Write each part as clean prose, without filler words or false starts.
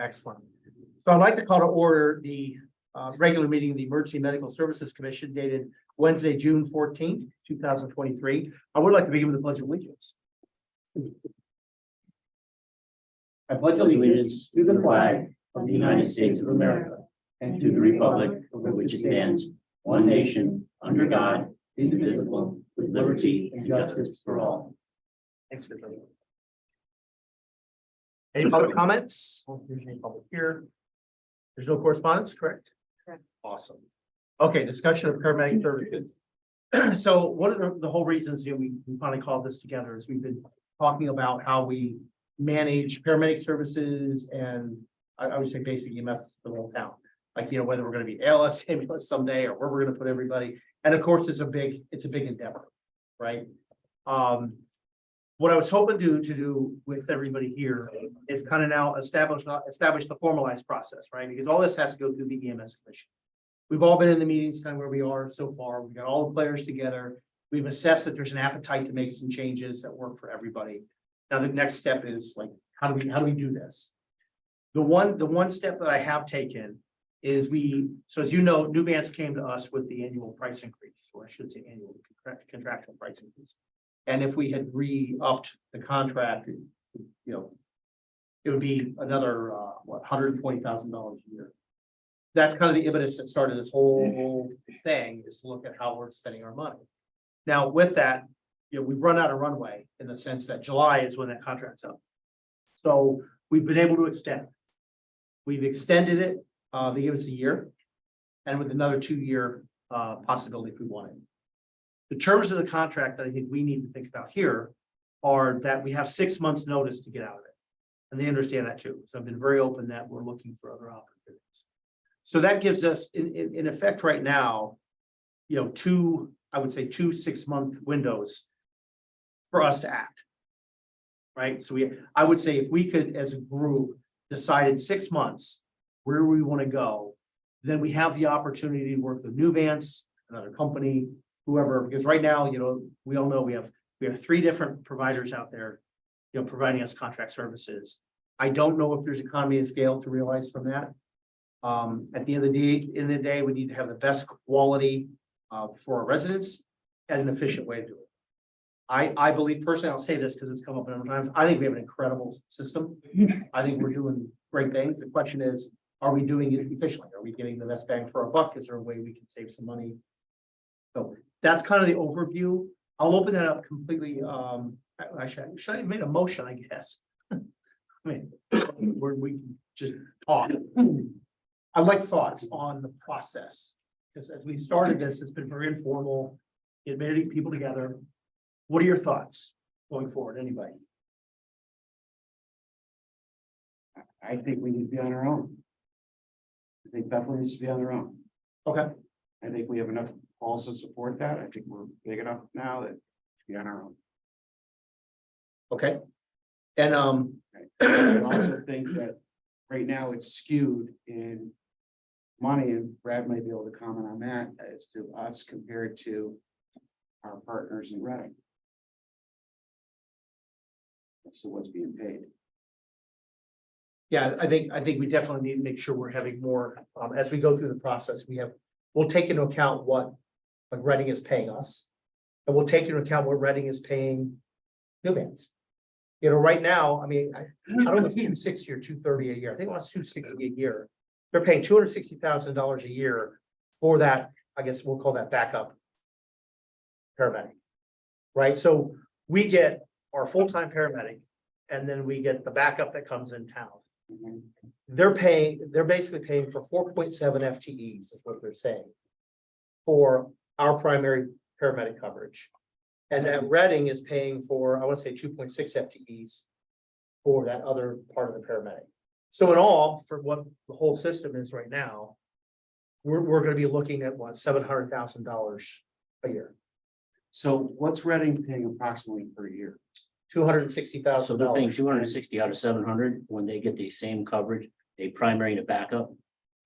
Excellent. So I'd like to call to order the regular meeting of the Emergency Medical Services Commission dated Wednesday, June 14th, 2023. I would like to begin with the Pledge of Allegiance. I pledge allegiance to the flag of the United States of America and to the republic for which it stands, one nation, under God, indivisible, with liberty and justice for all. Thanks for coming. Any public comments? There's any public here. There's no correspondence, correct? Correct. Awesome. Okay, discussion of paramedic services. So one of the whole reasons we finally called this together is we've been talking about how we manage paramedic services and I would say basic EMS for the whole town. Like, whether we're going to be ALS ambulance someday or where we're going to put everybody. And of course, it's a big endeavor, right? What I was hoping to do with everybody here is kind of now establish the formalized process, right? Because all this has to go through the EMS Commission. We've all been in the meetings kind of where we are so far. We've got all the players together. We've assessed that there's an appetite to make some changes that work for everybody. Now, the next step is like, how do we do this? The one step that I have taken is so as you know, Nuvance came to us with the annual price increase, or I should say annual contractual price increase. And if we had re-upped the contract, it would be another $120,000 a year. That's kind of the impetus that started this whole thing, is to look at how we're spending our money. Now, with that, we've run out of runway in the sense that July is when that contract's up. So we've been able to extend. We've extended it. They give us a year, and with another 2-year possibility if we wanted. The terms of the contract that I think we need to think about here are that we have 6 months notice to get out of it. And they understand that too. So I've been very open that we're looking for other opportunities. So that gives us in effect right now, two 6-month windows for us to act. Right. So I would say if we could, as a group, decide in 6 months where we want to go, then we have the opportunity to work with Nuvance, another company, whoever, because right now, we all know we have 3 different providers out there, providing us contract services. I don't know if there's economy of scale to realize from that. At the end of the day, we need to have the best quality for our residents and an efficient way to do it. I believe personally, I'll say this because it's come up a number of times. I think we have an incredible system. I think we're doing great things. The question is, are we doing it efficiently? Are we getting the best bang for our buck? Is there a way we can save some money? So that's kind of the overview. I'll open that up completely. Actually, should I have made a motion, I guess? I mean, where we can just talk. I'd like thoughts on the process. Because as we started this, it's been very informal. It made people together. What are your thoughts going forward? Anybody? I think we need to be on our own. I think Bethel needs to be on their own. Okay. I think we have enough calls to support that. I think we're big enough now that to be on our own. Okay. And I also think that right now it's skewed in money, and Brad might be able to comment on that as to us compared to our partners in Reading. So what's being paid. yeah, I think we definitely need to make sure we're having more as we go through the process. We'll take into account what like Reading is paying us, and we'll take into account what Reading is paying Nuvance. Right now, I mean, I don't know if it's 260 or 230 a year. I think it's 260 a year. They're paying $260,000 a year for that. I guess we'll call that backup paramedic, right? So we get our full-time paramedic, and then we get the backup that comes in town. They're basically paying for 4.7 FTEs is what they're saying for our primary paramedic coverage. And then Reading is paying for, I want to say 2.6 FTEs for that other part of the paramedic. So in all, for what the whole system is right now, we're going to be looking at $700,000 a year. So what's Reading paying approximately per year? $260,000. So they're paying 260 out of 700 when they get the same coverage, a primary and a backup.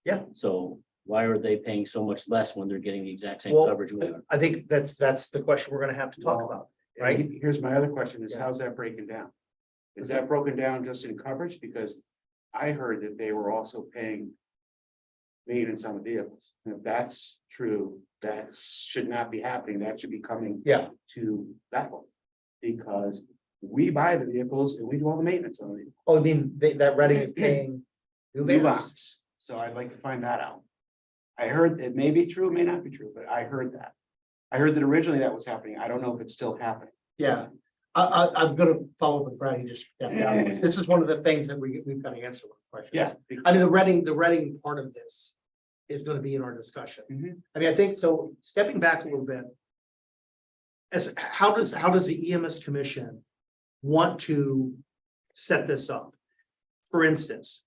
Yeah. So why are they paying so much less when they're getting the exact same Well, coverage? We are? I think that's the question we're going to have to talk about, right? Here's my other question is, Yeah. how's that breaking down? Is that broken down just in coverage? Because I heard that they were also paying maintenance on the vehicles. And if that's true, that should not be happening. That should be coming Yeah, to Bethel. Because we buy the vehicles and we do all the maintenance on it. oh, I mean, that Reading is paying. New New vans. lots. So I'd like to find that out. I heard it may be true, it may not be true, but I heard that. I heard that originally that was happening. I don't know if it's still happening. Yeah, I'm gonna follow up with Brad, he just stepped out. This is one of the things that we've got to answer with questions. Yeah. I mean, the Reading part of this is gonna be in our discussion. Mhm. I mean, I think so, stepping back a little bit. How does the EMS Commission want to set this up? For instance.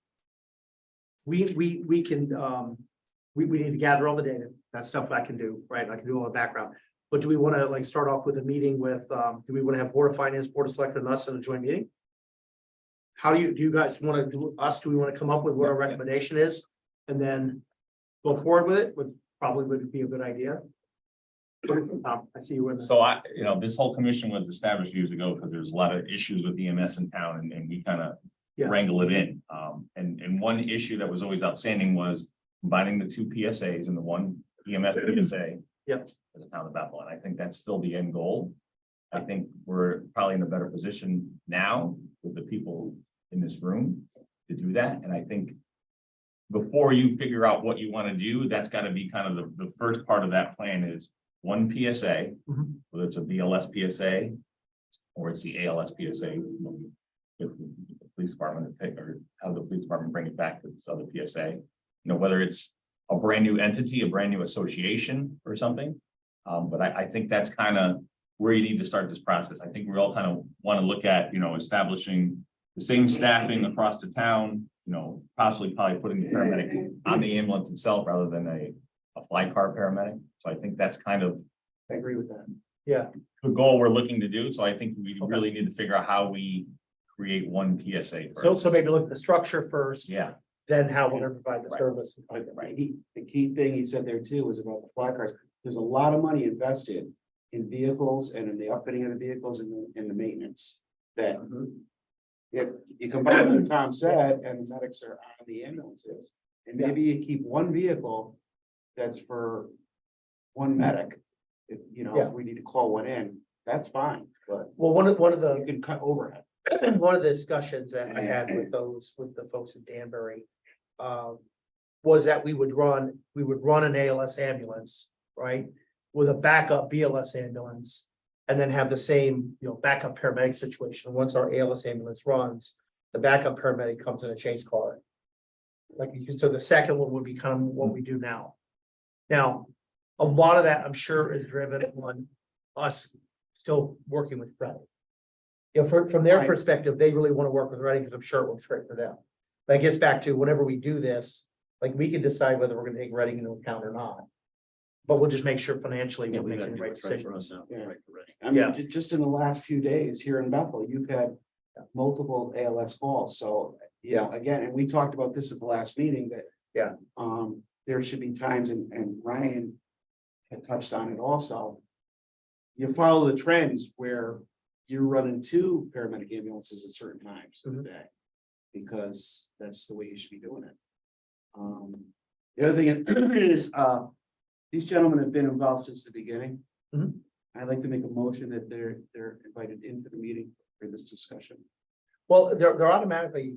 We can, we need to gather all the data, that's stuff I can do, right, I can do all the background. But do we want to like start off with a meeting with, do we want to have Board of Finance, Board of Selectmen, and us in a joint meeting? How do you guys want to do us, do we want to come up with what our recommendation is? And then go forward with it, would be a good idea. I see you in. So this whole commission was established years ago because there's a lot of issues with EMS in town and we kind of Yeah. wrangle it in. And one issue that was always outstanding was combining the two PSAs and the one EMS PSA. Yep. For the town of Bethel, and I think that's still the end goal. I think we're probably in a better position now with the people in this room to do that, and I think before you figure out what you want to do, that's got to be kind of the first part of that plan is one PSA, Mhm. whether it's a BLS PSA or it's the ALS PSA. If the police department to pick or have the police department bring it back to this other PSA, whether it's a brand new entity, a brand new association or something. But I think that's kind of where you need to start this process. I think we all kind of want to look at, establishing the same staffing across the town, possibly probably putting the paramedic on the ambulance itself rather than a fly car paramedic. So I think that's kind of I agree with that. Yeah, the goal we're looking to do. So I think we really need to figure out how we create one PSA. so first. maybe look at the structure first, Yeah, then how we're gonna provide the Right. service. Right, the key thing he said there too was about the fly cars. There's a lot of money invested in vehicles and in the upfitting of the vehicles and the maintenance. That if you combine what Tom said and the medics are on the ambulances, and maybe you keep one vehicle that's for one medic. If Yeah. we need to call one in, that's fine, but Well, one of the you can cut overhead. one of the discussions that I had with the folks in Danbury. Was that we would run an ALS ambulance, right? With a backup BLS ambulance. And then have the same, backup paramedic situation. Once our ALS ambulance runs, the backup paramedic comes in a chase car. So the second one would be kind of what we do now. Now, a lot of that, I'm sure, is driven on us still working with Reading. From their Right. perspective, they really want to work with Reading because I'm sure it works great for them. But it gets back to whenever we do this, we can decide whether we're gonna take Reading into account or not. But we'll just make sure financially we're making the right decisions. Yeah. I mean, Yeah. just in the last few days here in Bethel, you've had multiple ALS calls, so, again, and we talked about this at the last meeting that. Yeah. There should be times, and Ryan had touched on it also. You follow the trends where you're running two paramedic ambulances at certain times of the day. Because that's the way you should be doing it. The other thing is, these gentlemen have been involved since the beginning. Mhm. I'd like to make a motion that they're invited into the meeting for this discussion. Well, they're automatically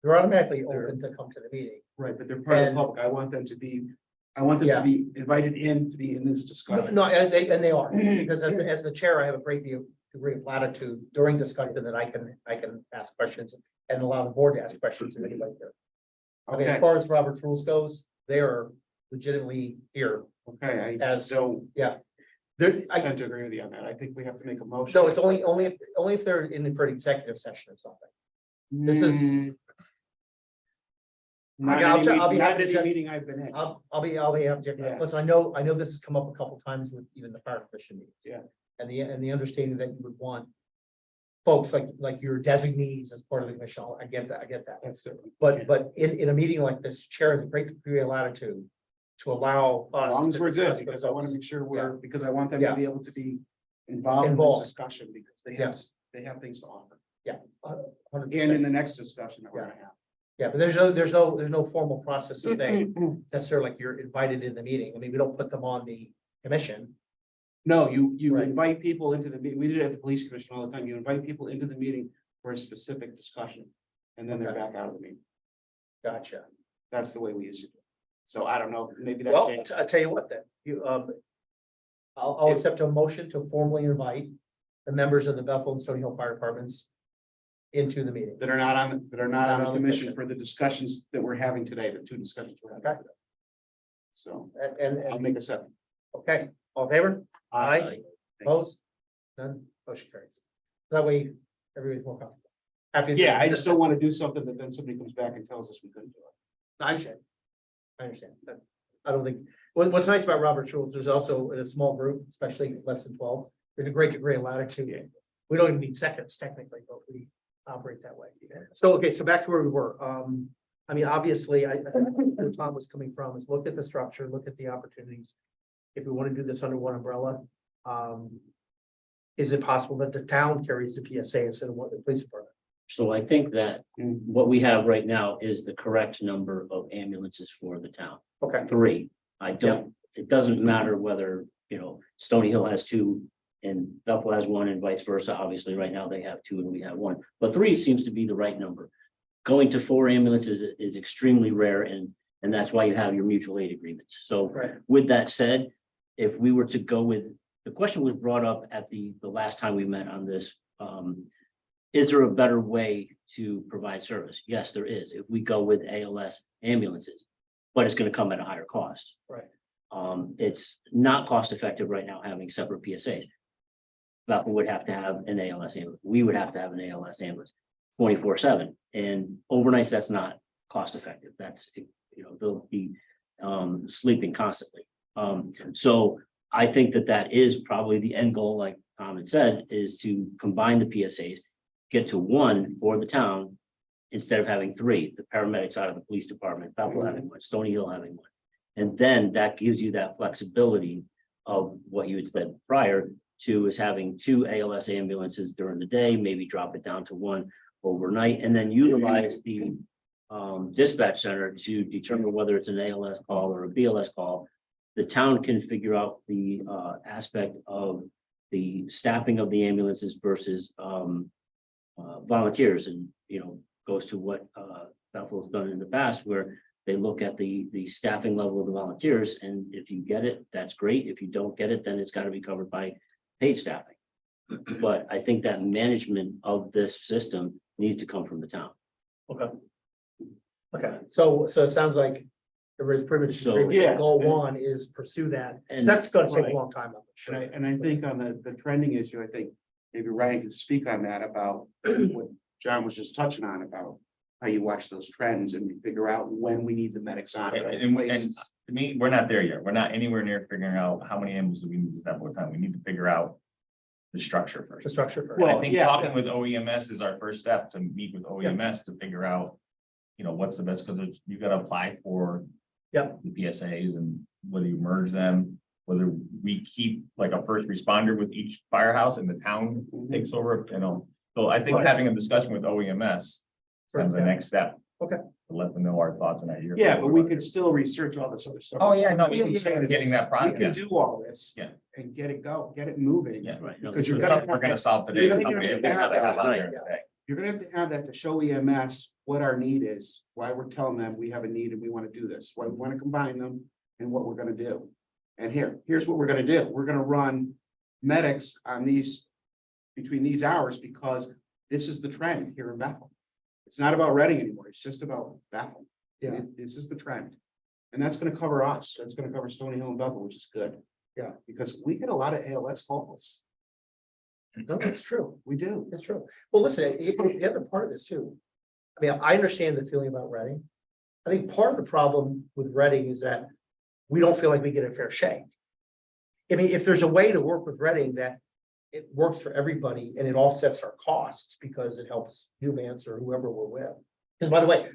open to come to the meeting. Right, but they're part of the And- public. I want them to be invited in to be in this discussion. No, and they are, because as the chair, I have a great degree of latitude during discussion that I can ask questions and allow the board to ask questions if anybody there. I mean, as Okay, far as Robert's rules goes, they are legitimately here. okay, I as- don't I tend to agree with you on that. I think we have to make a motion. So it's only if they're in for an executive session or something. this is- Mm. Not I'll any be meeting- happy not to any check. meeting I've been in. I'll be object. Yeah. Listen, I know this has come up a couple times with even the fire commission meetings. Yeah. And the understanding that you would want folks like your designees as part of the commission. I get that. That's different. But in a meeting like this, chair has a great degree of latitude to allow us. As long as to we're discuss good, with because I want to folks. make sure Yeah. because I want them Yeah. to be able to be involved in this Involved. discussion, because they Yeah. have things to offer. And in the next discussion that we're gonna have. Yeah, but there's no formal process of thing necessarily like you're invited in the meeting. I mean, we don't put them on the commission. No, you Right. invite people into the meeting. We did it at the police commission all the time. You invite people into the meeting for a specific discussion. And then they're Okay. back out of the meeting. Gotcha. That's the way we used to do it. So I don't know, maybe that Well, changed. I'll tell you what then, I'll accept a motion to formally invite the members of the Bethel and Stony Hill Fire Departments into the meeting. That are not on the commission commission. for the discussions that we're having today, the two discussions we're having. Okay. today. So And, I'll make a second. okay, all in favor? Aye. Opposed? None, motion carries. That way, everybody's more comfortable. Happy. to- Yeah, I just don't want to do something that then somebody comes back and tells us we couldn't do it. I understand. I don't think, what's nice about Robert's rules, there's also in a small group, especially less than 12, there's a great degree of latitude. We don't even need seconds technically, but we operate that way. So, okay, so back to where we were. I mean, obviously, I think where Tom was coming from is look at the structure, look at the opportunities. If we want to do this under one umbrella, is it possible that the town carries the PSA instead of what the police department? So I think that what we have right now is the correct number of ambulances for the town. Okay, 3. I don't, it doesn't matter whether, Stony Hill has 2 and Bethel has 1 and vice versa. Obviously, right now they have 2 and we have 1, but 3 seems to be the right number. Going to 4 ambulances is extremely rare and that's why you have your mutual aid agreements. So right, with that said, if we were to go with, the question was brought up at the last time we met on this. Is there a better way to provide service? Yes, there is. If we go with ALS ambulances, but it's going to come at a higher cost. right. It's not cost effective right now having separate PSAs. Bethel would have to have an ALS ambulance. We would have to have an ALS ambulance 24/7. And overnights, that's not cost effective. That's, they'll be sleeping constantly. So I think that is probably the end goal, like Tom had said, is to combine the PSAs, get to 1 for the town instead of having 3, the paramedics out of the police department, Bethel having 1, Stony Hill having 1. And then that gives you that flexibility of what you had said prior to is having 2 ALS ambulances during the day, maybe drop it down to 1 overnight, and then utilize the dispatch center to determine whether it's an ALS call or a BLS call. The town can figure out the aspect of the staffing of the ambulances versus volunteers, and goes to what Bethel's done in the past, where they look at the staffing level of the volunteers, and if you get it, that's great. If you don't get it, then it's got to be covered by paid staffing. But I think that management of this system needs to come from the town. Okay. Okay, so it sounds like everybody's pretty much, So, yeah. goal 1 is pursue that. And- That's gonna take a right. long time, I'm sure. And I think on the trending issue, I think maybe Ryan can speak on that about what John was just touching on about how you watch those trends and we figure out when we need the medics on. And to me, we're not there yet. We're not anywhere near figuring out how many ambulances we need to have at a time. We need to figure out the structure first. The structure first. And I Well, think yeah. talking with OEMS is our first step, to meet with OEMS to figure out, what's the best, because you gotta apply for Yep. the PSAs and whether you merge them, whether we keep like a first responder with each firehouse and the town takes over, So I think Right. having a discussion with OEMS is kind of the next step. Okay. To let them know our thoughts and ideas. Yeah, but we could still research all this other stuff. Oh, yeah, no, That's what I'm saying. getting that We can project. do all this. Yeah. And get it moving. Yeah. Right. No, Because So you're it's gonna something we're gonna solve today. you're It's gonna something have we to have to have out right. there today. You're gonna have to have that to show EMS what our need is, why we're telling them we have a need and we want to do this, why we want to combine them and what we're gonna do. And here's what we're gonna do. We're gonna run medics on between these hours because this is the trend here in Bethel. It's not about Reading anymore. It's just about Bethel. Yeah. This is the trend. And that's gonna cover us. That's gonna cover Stony Hill and Bethel, which is good. Yeah. Because we get a lot of ALS calls. No, that's true. We do. That's true. Well, listen, the other part of this too. I mean, I understand the feeling about Reading. I think part of the problem with Reading is that we don't feel like we get a fair shake. I mean, if there's a way to work with Reading that it works for everybody and it offsets our costs because it helps Humans or whoever we're with. Because by the way,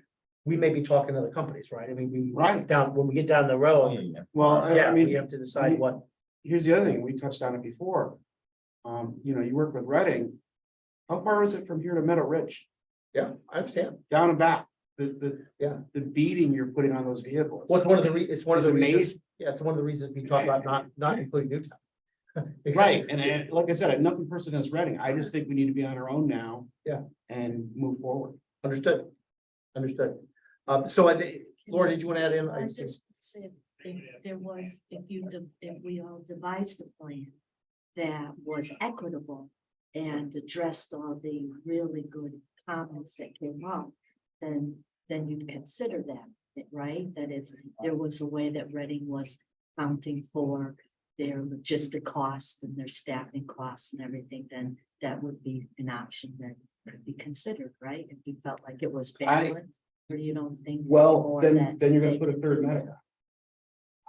we may be talking to other companies, right? I mean, Right. when we get down the road, Yeah. Well, I we mean, have to decide what. here's the other thing. We touched on it before. You work with Reading. How far is it from here to Meadow Ridge? Yeah, I understand. down and back. Yeah. The beating you're putting on those vehicles. What's one of the it's one of the It's reasons, amazing. yeah, it's one of the reasons we talk about not including Newtown. Because- Right, and like I said, I have nothing personal against Reading, I just think we need to be on our own now. Yeah. And move forward. Understood. Understood. So I think, Laura, did you want to add in? I just said, if there was, if we all devised a plan that was equitable and addressed all the really good comments that came up, then you'd consider that, right? That if there was a way that Reading was counting for their logistic costs and their staffing costs and everything, then that would be an option that could be considered, right? If you felt like it was balanced, or you don't think. Well, anymore then that you're gonna they put a could third do medic that?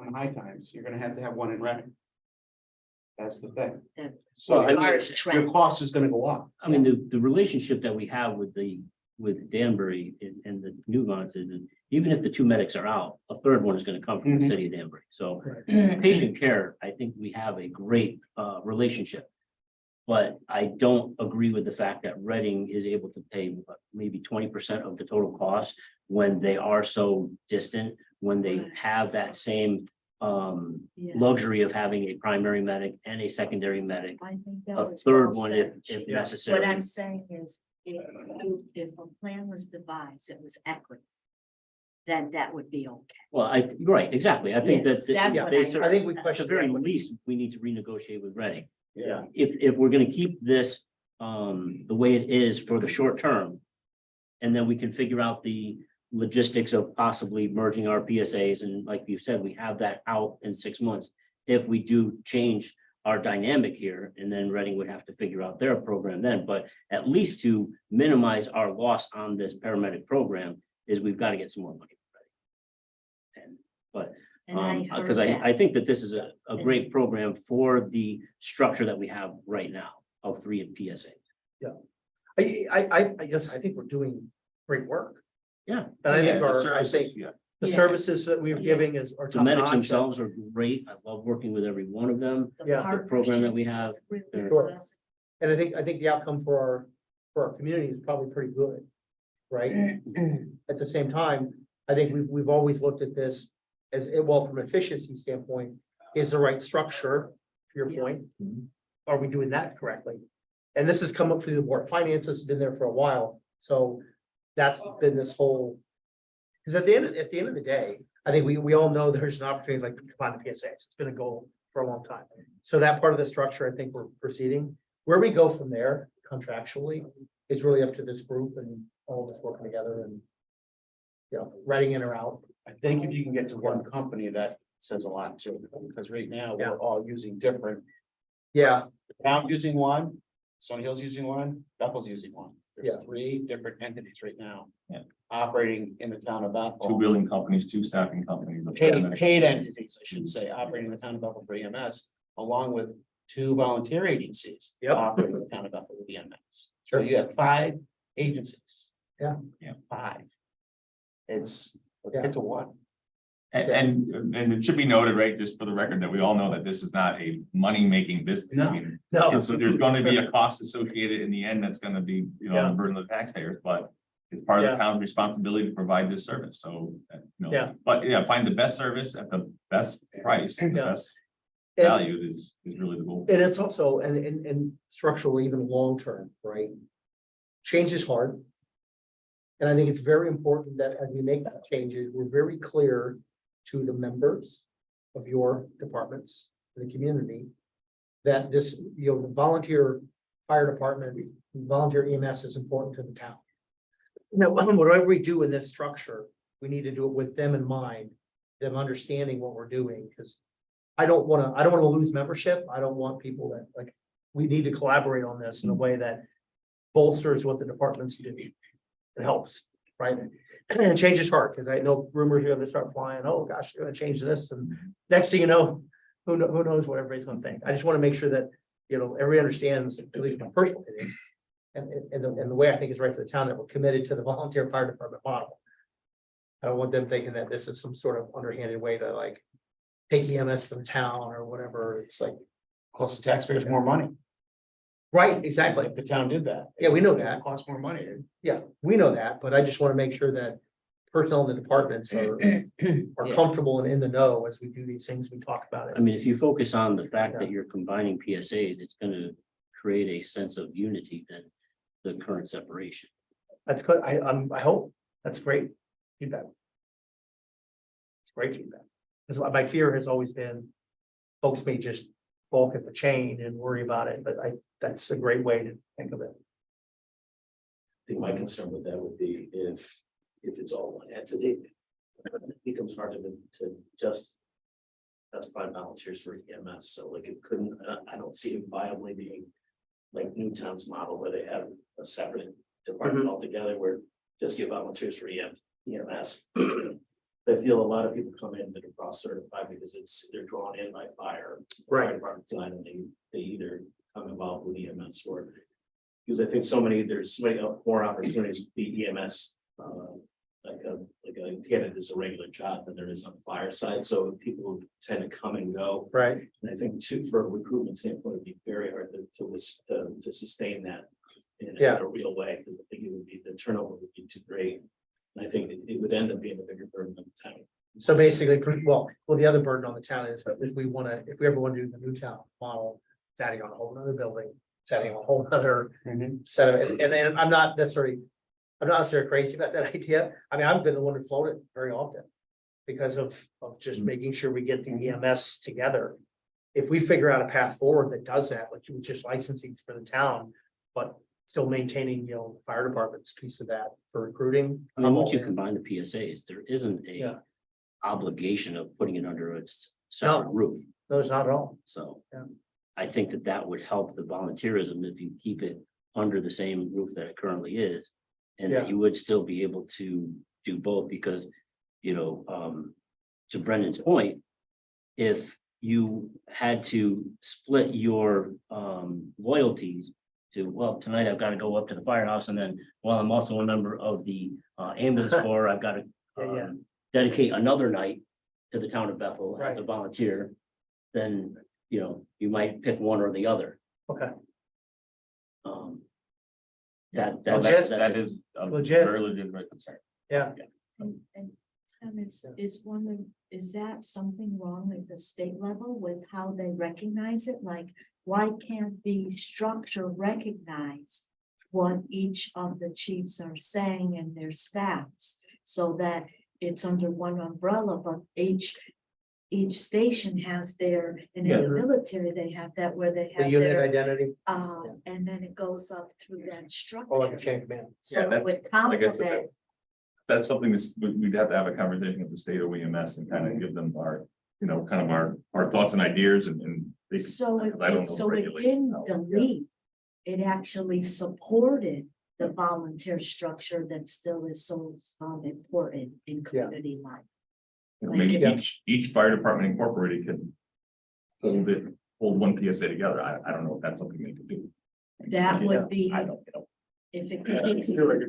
on high times, you're gonna have to have one in Reading. That's the thing. That- So As far as your trend. cost is gonna go up. I mean, the relationship that we have with Danbury and the nuances is even if the two medics are out, a third one is gonna come from the Mhm. city of Danbury. So patient care, I think we have a great relationship. But I don't agree with the fact that Reading is able to pay maybe 20% of the total cost when they are so distant, when they have that same Yeah. luxury of having a primary medic and a secondary medic, I think that a was third well one said. if Yeah. necessary. What I'm saying is, if a plan was devised, it was equity, then that would be okay. Well, right, exactly. I think Yes, that's that what they I- cer- I think we at the question very equity. least, we need to renegotiate with Reading. Yeah. If we're gonna keep this the way it is for the short term. And then we can figure out the logistics of possibly merging our PSAs, and like you said, we have that out in 6 months. If we do change our dynamic here, and then Reading would have to figure out their program then, but at least to minimize our loss on this paramedic program is we've got to get some more money. And And I heard because that. I think that this is a great program for the structure that we have right now of 3 PSA. I guess I think we're doing great work. Yeah. And I Yeah, think the I services, think yeah. the Yeah. services that we're Yeah. giving are The top medics notch. themselves are great. I love working with every one of them. The Yeah. The program that we have, partnerships they're- really was- And I think the outcome for our community is probably pretty good, right? At the same time, I think we've always looked at this as, well, from an efficiency standpoint, is the right structure, to your Yeah. point. Mhm. Are we doing that correctly? And this has come up through the board of finance, this has been there for a while, so that's been this whole. Because at the end of the day, I think we all know there's an opportunity like to combine the PSAs, it's been a goal for a long time. So that part of the structure, I think we're proceeding. Where we go from there contractually is really up to this group and all of us working together and. You know, writing in or out. I think if you can get to one company, that says a lot too, because right now Yeah. we're all using different. Yeah, I'm using one, Stony Hill's using one, Bethel's using one. Yeah. There's 3 different entities right now. Yeah. Operating in the town of 2 Bethel. billing companies, 2 staffing companies. a Paid paramedic. entities, I should say, operating in the town of Bethel for EMS, along with 2 volunteer agencies. Yep. Operating in the town of Bethel with EMS. So Sure. you have 5 agencies. Yeah. Yeah. 5. Let's Yeah. get to one. And it should be noted, right, just for the record, that we all know that this is not a money-making business. I No. mean, no, and so there's gonna be a cost associated in the end that's gonna be, you know, Yeah. the burden of the taxpayers, but it's part of Yeah. the town's responsibility to provide this service, so, you know. Yeah. But yeah, find the best service at the best price, the Yeah. best And- value is really the goal. And it's also, and structurally, even long-term, right? Change is hard. And I think it's very important that as we make that changes, we're very clear to the members of your departments, the community. That this, you know, the volunteer fire department, volunteer EMS is important to the town. Now, whatever we do in this structure, we need to do it with them in mind, them understanding what we're doing, because. I don't wanna lose membership. I don't want people that, like, we need to collaborate on this in a way that bolsters what the departments do. It helps, right? And change is hard, because I know rumors are gonna start flying, oh gosh, they're gonna change this, and next thing you know, who knows what everybody's gonna think. I just wanna make sure that, you know, everybody understands, at least my personal opinion. And the way I think is right for the town, that we're committed to the volunteer fire department model. I don't want them thinking that this is some sort of underhanded way to like take EMS from town or whatever. It's like, Costs the taxpayers more money. Right, exactly. If the town did that. Yeah, we know that. It costs more money. Yeah, we know that, but I just want to make sure that personnel in the departments are Yeah. comfortable and in the know as we do these things, we talk about I it. mean, if you focus on the fact that you're combining PSAs, it's gonna create a sense of unity than the current separation. That's good. I hope. That's great feedback. It's great feedback. Because my fear has always been folks may just balk at the chain and worry about it, but that's a great way to think of it. I think my concern with that would be if it's all one entity. It becomes hard to just justify volunteers for EMS, so like it couldn't, I don't see it viably being like Newtown's model where they have a separate department altogether where just give volunteers for EMS. I feel a lot of people come in that are cross certified because they're drawn in by fire department side, and they either come involved with EMS or because I think there's so many more opportunities to be EMS to get it as a regular job than there is on the fire side. So people tend to come and go. Right. And I think too, for a recruitment standpoint, it'd be very hard to sustain that in a real way, because I think the turnover would be too great. And I think it would end up being a bigger burden on the town. So basically, well, the other burden on the town is that if we ever want to do the new town model, it's adding on a whole nother building, it's adding a whole other set of, and I'm not necessarily crazy about that idea. I mean, I've been the one who floated very often because of just making sure we get the EMS together. If we figure out a path forward that does that, which just licensing for the town, but still maintaining, the fire department's piece of that for recruiting. I mean, once you all in. combine the PSAs, there isn't a Yeah. obligation of putting it under a separate roof. No, it's not at all. So Yeah. I think that would help the volunteerism if you keep it under the same roof that it currently is. And that Yeah. you would still be able to do both because, to Brendan's point, if you had to split your loyalties to, well, tonight I've got to go up to the firehouse and then, well, I'm also a member of the ambulance corps, I've got to Yeah. dedicate another night to the town of Bethel as a Right. volunteer, then, you might pick one or the other. Okay. That That is a Legit. very legitimate concern. Yeah. And Tim is that something wrong at the state level with how they recognize it? Like, why can't the structure recognize what each of the chiefs are saying and their staffs? So that it's under one umbrella, but each station has their, and in the military, they have that where they The have unit their, identity and then it goes up through that or like a structure. chain of command. So that's- it would like I said, complement. That's something we'd have to have a conversation with the state of EMS and kind of give them our, kind of our thoughts and ideas and. they- So I don't know so the it regulations. didn't delete. It actually supported the volunteer structure that still is so important in community life. Maybe Yeah. each fire department incorporated can hold one PSA together. I don't know if that's something they could do. That would be, I don't, if it I could feel be, like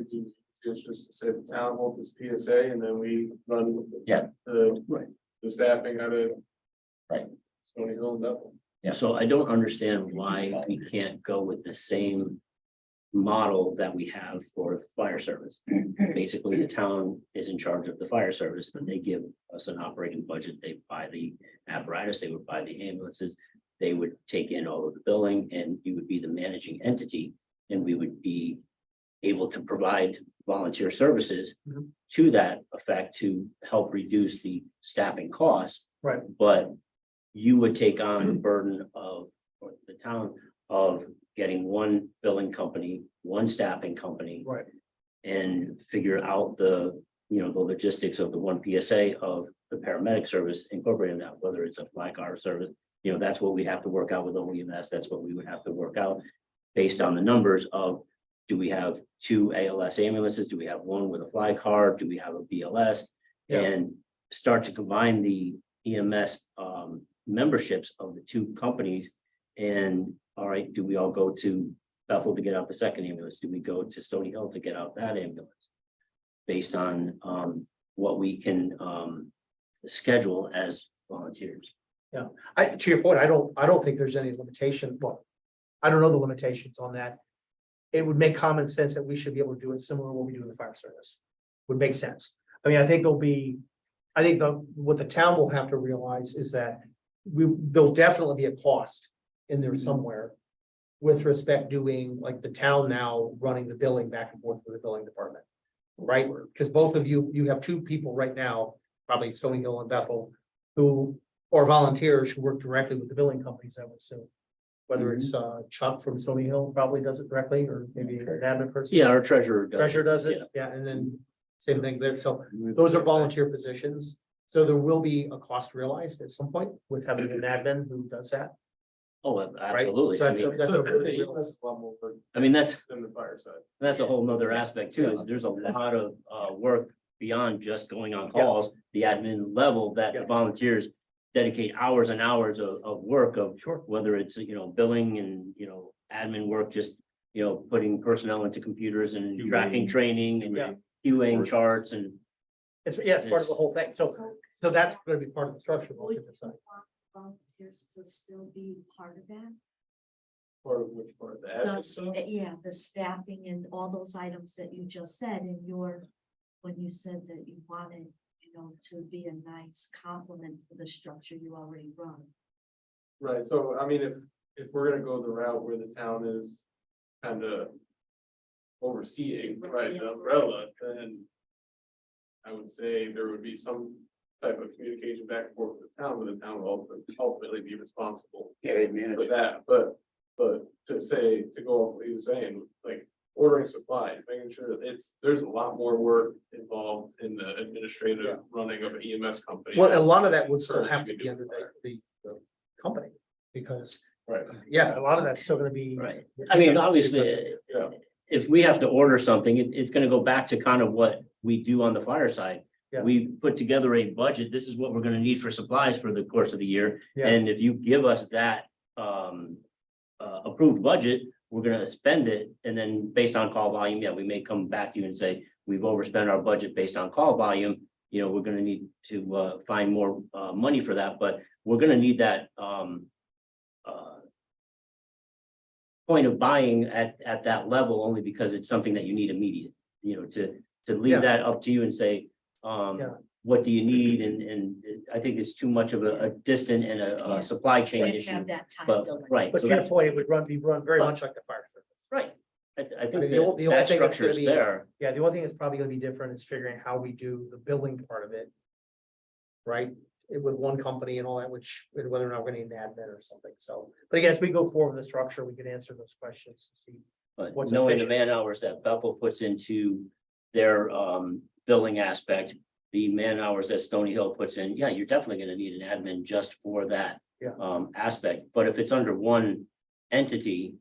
it's just to say the town holds this PSA and then we run. Yeah. The staffing out of. Right. Stony Hill and Bethel. So I don't understand why we can't go with the same model that we have for fire service. Basically, the town is in charge of the fire service, but they give us an operating budget. They buy the apparatus, they would buy the ambulances. They would take in all of the billing and you would be the managing entity and we would be able to provide volunteer services to that effect to help reduce the staffing costs. Right. But you would take on the burden of, or the town of getting one billing company, one staffing company. Right. And figure out the logistics of the one PSA of the paramedic service, incorporating that, whether it's a flag car service. That's what we have to work out with OEMS. That's what we would have to work out based on the numbers of, do we have 2 ALS ambulances? Do we have one with a flag car? Do we have a BLS? Yeah. And start to combine the EMS memberships of the 2 companies. And all right, do we all go to Bethel to get out the second ambulance? Do we go to Stony Hill to get out that ambulance? Based on what we can schedule as volunteers. To your point, I don't think there's any limitation. Well, I don't know the limitations on that. It would make common sense that we should be able to do it similar to what we do in the fire service. Would make sense. I mean, I think what the town will have to realize is that there'll definitely be a cost in there somewhere. With respect doing like the town now running the billing back and forth with the billing department. Right? Because both of you have two people right now, probably Stony Hill and Bethel, who are volunteers who work directly with the billing companies, I would assume. Whether it's Chuck from Stony Hill probably does it directly, or maybe an admin person. Yeah, our treasurer does. Treasurer does it, yeah, and then same thing there, so those are volunteer positions. So there will be a cost realized at some point with having an admin who does that, Oh, right? absolutely. So I that's a- mean, that's So a really the real- EMS level, but I mean, that's then the fire side. a whole nother aspect too, is there's a lot of work beyond just going on calls. The admin level that the Yeah. volunteers dedicate hours and hours of work of. Sure. Whether it's, billing and, admin work, just, putting personnel into computers and tracking training and Yeah. QAing charts and. It's part of the whole thing, so that's gonna be part of the structure. We'll Would get this you done. want volunteers to still be part of that? Part of which part, the admin stuff? Yeah, the staffing and all those items that you just said in when you said that you wanted, to be a nice complement to the structure you already run. Right, so I mean, if we're gonna go the route where the town is kind of overseeing, right, the umbrella, then I would say there would be some type of communication back and forth with the town, but the town will ultimately be responsible Yeah, they manage for it. that, but to go off what he was saying, like ordering supplies, making sure that there's a lot more work involved in the administrative running of an EMS company. Well, and a lot of that would still have to be under the company, because, Right. yeah, a lot of that's still gonna be. Right. I mean, obviously, Yeah. if we have to order something, it's gonna go back to kind of what we do on the fire side. Yeah. We put together a budget, this is what we're gonna need for supplies for the course of the year. Yeah. And if you give us that approved budget, we're gonna spend it, and then based on call volume, yeah, we may come back to you and say, we've overspent our budget based on call volume. We're gonna need to find more money for that, but we're gonna need that point of buying at that level, only because it's something that you need immediate, to Yeah. leave that up to you and say, Yeah. what do you need? And I think it's too much of a distant and Yeah. a supply chain Can't issue, have that time but, delay. right, But so to your that's point, it would be run very much like the fire service. right. I I think mean, the only that thing that's structure gonna is be- there, Yeah, the only thing that's probably gonna be different is figuring how we do the billing part of it. Right, with one company and all that, which, whether or not we're gonna need an admin or something, so, but again, as we go forward with the structure, we can answer those questions, see. but What's knowing the efficient? man hours that Bethel puts into their billing aspect, the man hours that Stony Hill puts in, yeah, you're definitely gonna need an admin just for that Yeah. aspect, but if it's under one entity,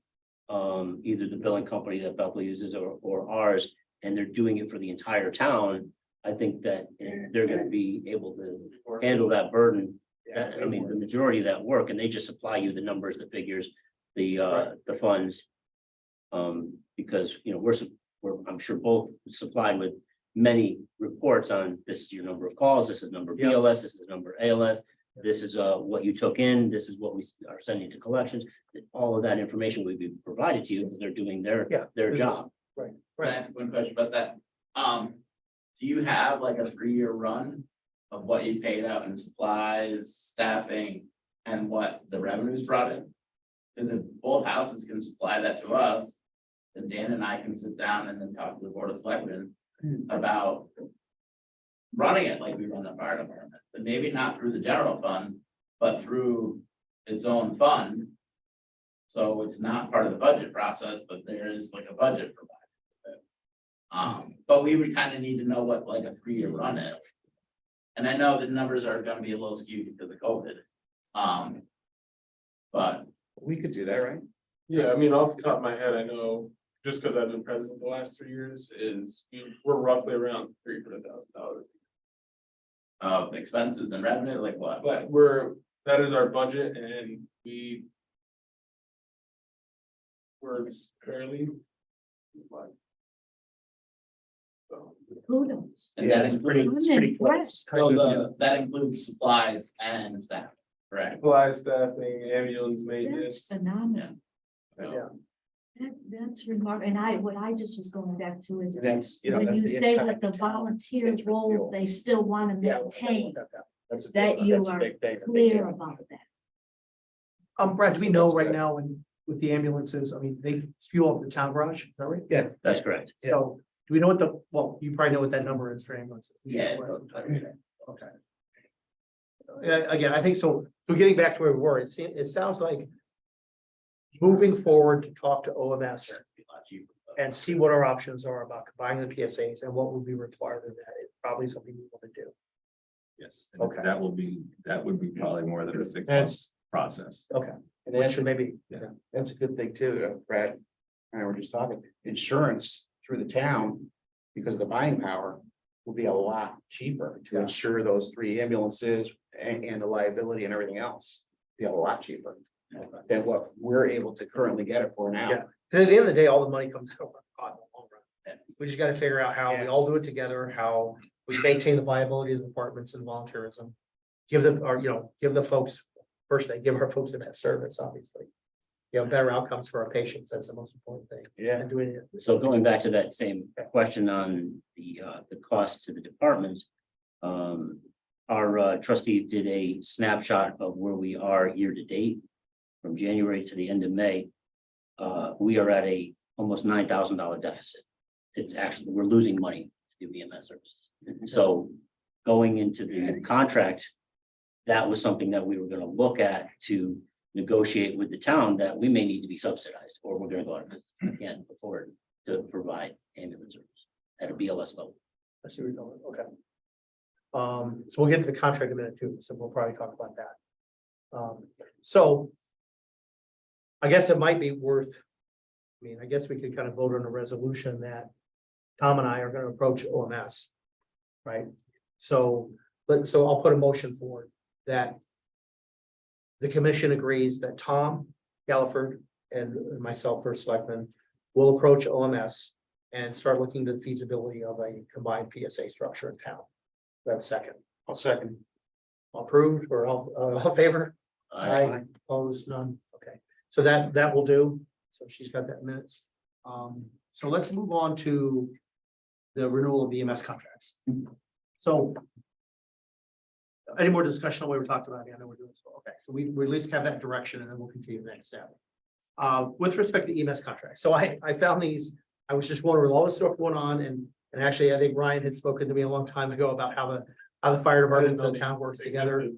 either the billing company that Bethel uses or ours, and they're doing it for the entire town, I think that they're gonna be able to handle that burden. I mean, the majority of that work, and they just supply you the numbers, the figures, the funds. Because, we're, I'm sure both supplied with many reports on, this is your number of calls, this is number of Yeah. BLS, this is the number of ALS. This is what you took in, this is what we are sending to collections. All of that information will be provided to you, because they're doing their Yeah. job. Right, Can I right, ask one question about that? Do you have like a 3-year run of what you paid out in supplies, staffing, and what the revenues brought in? Because if both houses can supply that to us, then Dan and I can sit down and then talk to the Board of Selectmen about running it like we run the fire department, and maybe not through the general fund, but through its own fund. So it's not part of the budget process, but there is like a budget provided. But we would kind of need to know what like a 3-year run is. And I know the numbers are gonna be a little skewed because of COVID. But We could do that, right? Yeah, I mean, off the top of my head, I know, just because I've been president the last 3 years, we're roughly around $300,000. of expenses and revenue, like what? But that is our budget, and we're fairly. So, Who knows? And yeah, that it's pretty, includes, it's pretty close. that includes supplies and staff, correct? supply staffing, ambulance maintenance. That's phenomenal. That's remarkable, and what I just was going back to is, That's, when you say that the volunteer role, they still want to maintain, that you are clear about that. Brad, do we know right now when, with the ambulances, I mean, they fuel up the town garage, is that right? Yeah. That's correct. So, do we know what well, you probably know what that number is for ambulances. Yeah. Okay. Again, I think so, getting back to where we were, it sounds like moving forward to talk to OMS and see what our options are about combining the PSAs and what would be required of that is probably something we want to do. Yes. Okay. That would be probably more than a 6 That's- months process. Okay. And Which that's, should maybe, that's a good thing too, Brad. And I were just talking, insurance through the town, because of the buying power, will be a lot cheaper to Yeah. insure those 3 ambulances and the liability and everything else. Be a lot cheaper than what we're able to currently get it for now. Yeah. 'cause at the end of the day, all the money comes out of our pot in the long run. We just gotta figure out how we Yeah. all do it together, how we maintain the viability of the departments and volunteerism. Give them, or, give the folks, first thing, give our folks the best service, obviously. Better outcomes for our patients, that's the most important thing. Yeah. And doing it. So going back to that same question on the cost to the departments. Our trustees did a snapshot of where we are year to date. From January to the end of May. We are at a almost $9,000 deficit. It's actually, we're losing money to do EMS services. So going into the contract. That was something that we were gonna look at to negotiate with the town that we may need to be subsidized, or we're gonna go out of business again before to provide ambulance service at a BLS level. I see where you're going, okay. So we'll get to the contract in a minute too, so we'll probably talk about that. So. I guess it might be worth. I guess we could kind of vote on a resolution that Tom and I are gonna approach OMS. Right? So I'll put a motion forward that. The commission agrees that Tom Galliford and myself, first selectman, will approach OMS and start looking to the feasibility of a combined PSA structure in town. Do I have a second? I'll second. All approved or all in favor? Aye. Opposed, none, okay, so that will do, so she's got that in minutes. So let's move on to the renewal of EMS contracts. So. Any more discussion on what we talked about? Yeah, I know we're doing so, okay, so we at least have that direction and then we'll continue the next step. With respect to EMS contracts, so I found these, I was just wondering with all this stuff going on and actually I think Ryan had spoken to me a long time ago about how the fire departments in the town works together.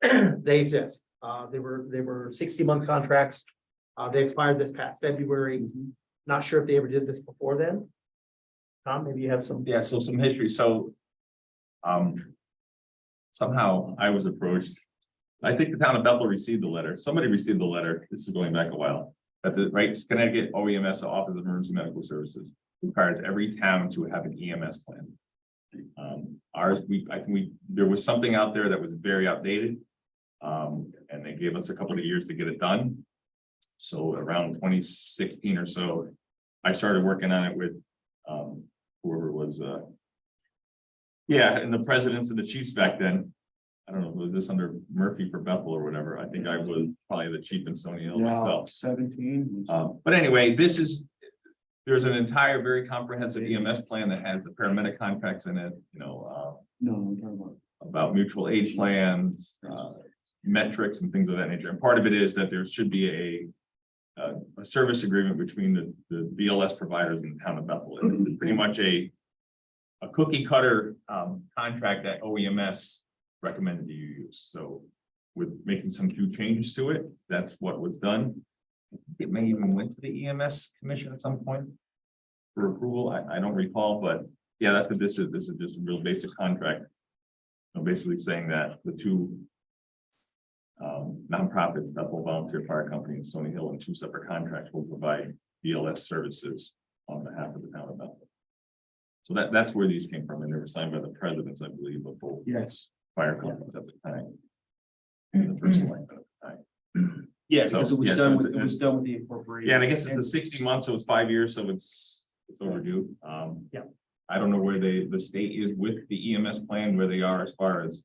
They exist. They were 60-month contracts. They expired this past February. Not sure if they ever did this before then. Tom, maybe you have some. Yeah, so some history, so. Somehow I was approached. I think the town of Bethel received the letter. Somebody received the letter. This is going back a while. That the Connecticut OEMS, Office of Emergency Medical Services, requires every town to have an EMS plan. Ours, I think there was something out there that was very outdated. And they gave us a couple of years to get it done. So around 2016 or so, I started working on it with whoever was and the presidents and the chiefs back then. I don't know, was this under Murphy for Bethel or whatever? I think I was probably the chief in Stony Hill myself. 17. But anyway, there's an entire very comprehensive EMS plan that has the paramedic contracts in it, No, I'm talking about mutual aid plans, metrics and things of that nature. And part of it is that there should be a service agreement between the BLS providers in the town of Bethel. And it's pretty much a cookie cutter contract that OEMS recommended you use. So with making some few changes to it, that's what was done. It may even went to the EMS Commission at some point for approval. I don't recall, but yeah, that's what this is. This is just a real basic contract. Basically saying that the two nonprofits, Bethel Volunteer Fire Company and Stony Hill, in 2 separate contracts will provide BLS services on behalf of the town of Bethel. So that's where these came from, and they were signed by the presidents, I believe, of both Yes. fire companies at the time. The first line at the time. Yeah, So, because it was yeah, done so with, it was done with the incorporation. Yeah, and I guess it's the 60 months, so it's 5 years, so it's overdue. I don't know where the state is with the EMS plan, where they are as far as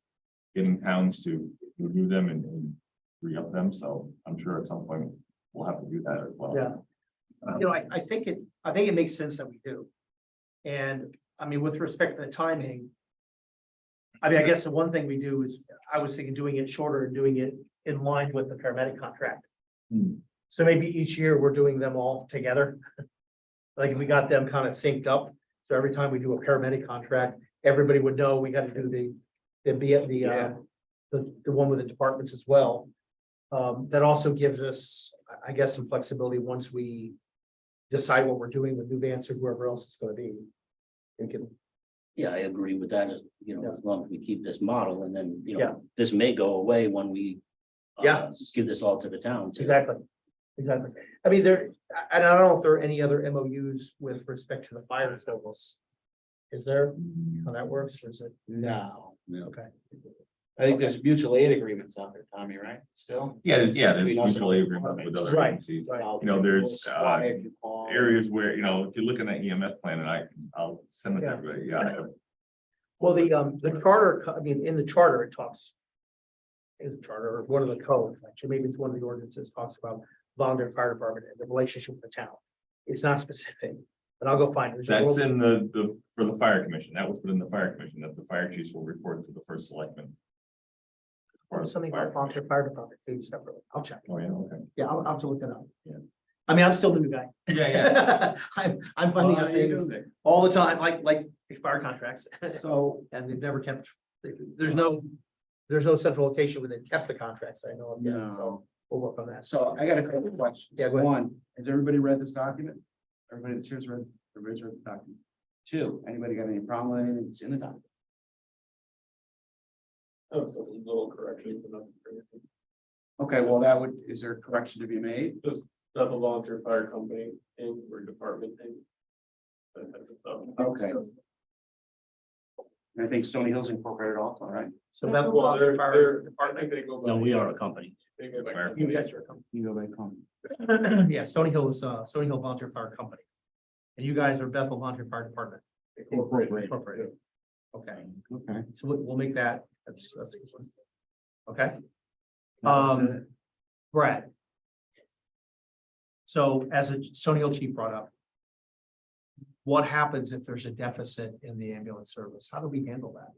getting towns to review them and re-up them, so I'm sure at some point we'll have to do that as well. Yeah. I think it makes sense that we do. And I mean, with respect to the timing. I mean, I guess the one thing we do is, I was thinking doing it shorter and doing it in line with the paramedic contract. Hmm. So maybe each year we're doing them all together. Like if we got them kind of synced up, so every time we do a paramedic contract, everybody would know we got to do the one with the departments as well. That also gives us, I guess, some flexibility once we decide what we're doing with New Vance or whoever else it's gonna be. We can, Yeah, I agree with that, as as long as we keep this model, and then, Yeah. this may go away when we. Yeah. Give this all to the town. too. exactly. I mean, and I don't know if there are any other MOUs with respect to the fire service. Is there, how that works, or is it? No, Okay, I think there's mutual aid agreements out there, Tommy, right? Still? There's Between us mutual and- aid agreement with other Right, agencies. right. There's, If you call. Areas where, if you're looking at EMS plan, and I'll send it to everybody, well, the charter, I mean, in the charter, it talks. Is a charter or one of the codes, actually, maybe it's one of the ordinances talks about volunteer fire department and the relationship with the town. It's not specific, but I'll go find it. There's a That's rule- in the, for the fire commission, that was put in the fire commission, that the fire chiefs will report to the first selectman. There's something about volunteer fire department too separately. I'll check. Oh, yeah, okay. Yeah, I'll have to look it up. Yeah. I mean, I'm still the new guy. Yeah, I'm finding out things all the time, like expired contracts, So, and they've never kept, there's no central location where they kept the contracts, I know of yet, so no, we'll work on that. so I got a couple of questions. Yeah, go ahead. One, has everybody read this document? Everybody that's here's read, everybody's read the document. Two, anybody got any problem with anything that's in the document? Oh, so a little correction. But nothing crazy. Okay, well, is there a correction to be made? Just that the volunteer fire company and or department thing. That type of stuff. Okay. And I think Stony Hill's incorporated also, right? So Bethel Well, Volunteer they're, Fire I think Department, they go. by- No, we are a company. They go by Fire. company. you guys are a company. You go back home. Yeah, Stony Hill is Stony Hill Volunteer Fire Company. And you guys are Bethel Volunteer Fire Department. Incorporated. Okay, Okay. so we'll make that, that's. Okay, That was it. Brad. So as a Stony Hill chief brought up. What happens if there's a deficit in the ambulance service? How do we handle that?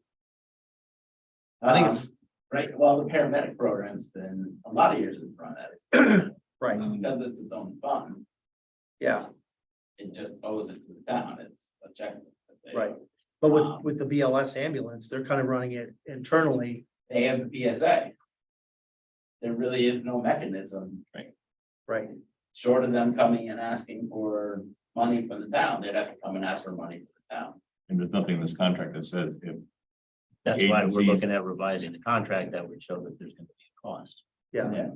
I think it's Right, well, the paramedic program's been a lot of years in front of it. right, Because it's its own fund, yeah, it just owes it to the town, it's a check. that they- right. But with the BLS ambulance, they're kind of running it internally. They have the PSA. There really is no mechanism, Right, short of them coming and asking for money from the town, they'd have to come and ask for money from the town. And there's nothing in this contract that says if That's why we're Agencies. looking at revising the contract that would show that there's gonna be a cost. yeah. Yeah.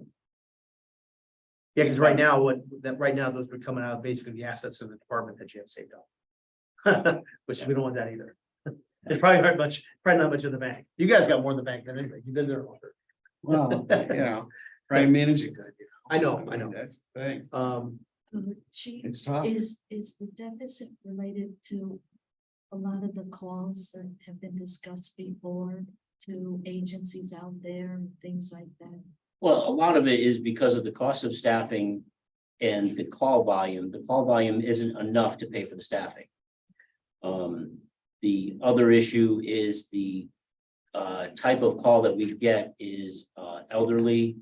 Yeah, because right now, those are coming out of basically the assets of the department that you have saved up. Which we don't want that either. It's probably not much in the bank. You guys got more in the bank than anybody. You've been there longer. Well, try to manage it good. I know. That's the thing. Chief, It's tough. is the deficit related to a lot of the calls that have been discussed before to agencies out there and things like that? Well, a lot of it is because of the cost of staffing and the call volume. The call volume isn't enough to pay for the staffing. The other issue is the type of call that we get is elderly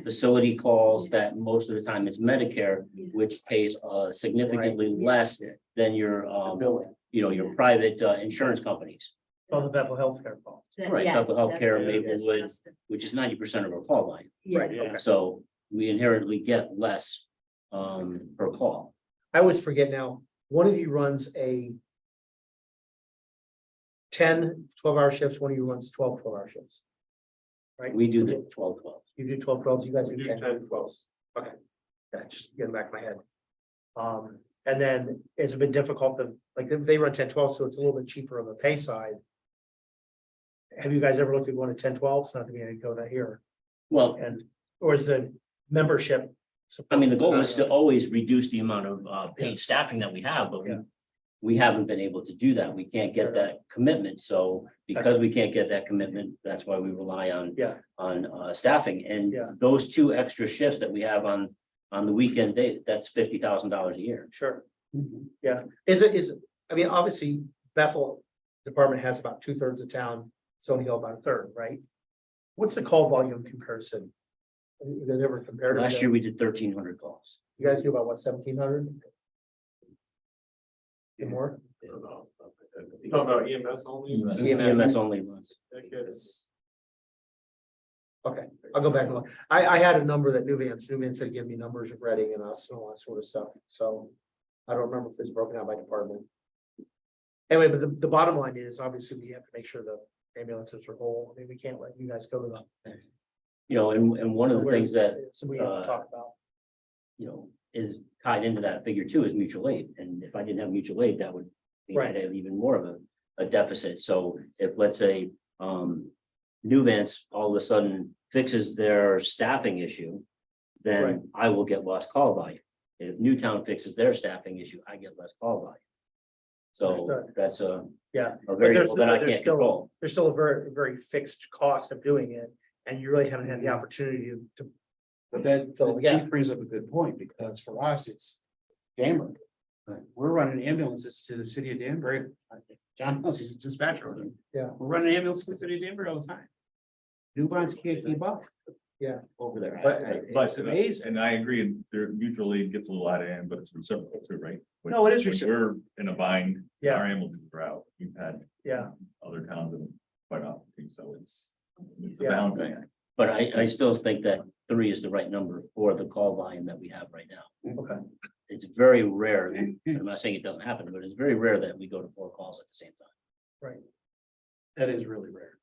facility calls that most of the time it's Medicare, which pays significantly less than your your private insurance companies, All the Bethel healthcare costs. Right, Yes, Bethel Healthcare, that's what we Maplewood. discussed. which is 90% of our call volume. Right, Yeah. okay. So we inherently get less per call. I always forget now, one of you runs a 10, 12-hour shifts, one of you runs 12-hour shifts. Right? We do the 12-12. You do 12-12s, you guys We do do 10, 10, 12s. Okay. Yeah, just getting back in my head. And then it's been difficult to, like, they run 10-12, so it's a little bit cheaper on the pay side. Have you guys ever looked at going to 10-12s? Not to be any go that here, Well, and, or is the membership? I mean, the goal is to always reduce the amount of paid staffing that we have, but Yeah. we haven't been able to do that. We can't get that commitment. So because we can't get that commitment, that's why we rely on Yeah. staffing. And Yeah. those 2 extra shifts that we have on on the weekend day, that's $50,000 a year. Sure. Mhm. Yeah, I mean, obviously Bethel department has about 2/3 of town, Stony Hill about a third, right? What's the call volume comparison? You guys ever compared? it Last to- year, we did 1,300 calls. You guys do about what, 1,700? More? I don't know. Talk about EMS only. EMS only ones. That gets- Okay, I'll go back and look. I had a number that Nuvance had given me numbers of Reading and us and all that sort of stuff, so. I don't remember if it's broken out by department. Anyway, but the bottom line is, obviously, we have to make sure the ambulances are whole. I mean, we can't let you guys go to the. You know, and one of the things that, So we have to talk about. you know, is tied into that figure too is mutual aid. And if I didn't have mutual aid, that would mean I'd have even more of a deficit. So if, let's say, Nuvance all of a sudden fixes their staffing issue, then Right. I will get less call volume. If Newtown fixes their staffing issue, I get less call volume. So Understood. that's a Yeah, variable that I there's can't still- control. there's still a very fixed cost of doing it, and you really haven't had the opportunity to. But that, So, the yeah. chief brings up a good point, because for us, it's Danbury. Right. We're running ambulances to the city of Danbury. John knows, he's a dispatcher over there. Yeah. We're running ambulances to the city of Danbury all the time. New bonds can't keep up. Yeah. Over there. But, It's amazing. and I agree, their mutual aid gets a little out of hand, but it's reciprocal too, right? When- No, it is when reciprocal. We're in a bind, Yeah. our ambulances are out, we've had Yeah, other towns and quite often, so it's a Yeah. balancing act. But I still think that 3 is the right number for the call volume that we have right now. okay, It's very rare, and I'm not saying it doesn't happen, but it's very rare that we go to 4 calls at the same time. That is really rare.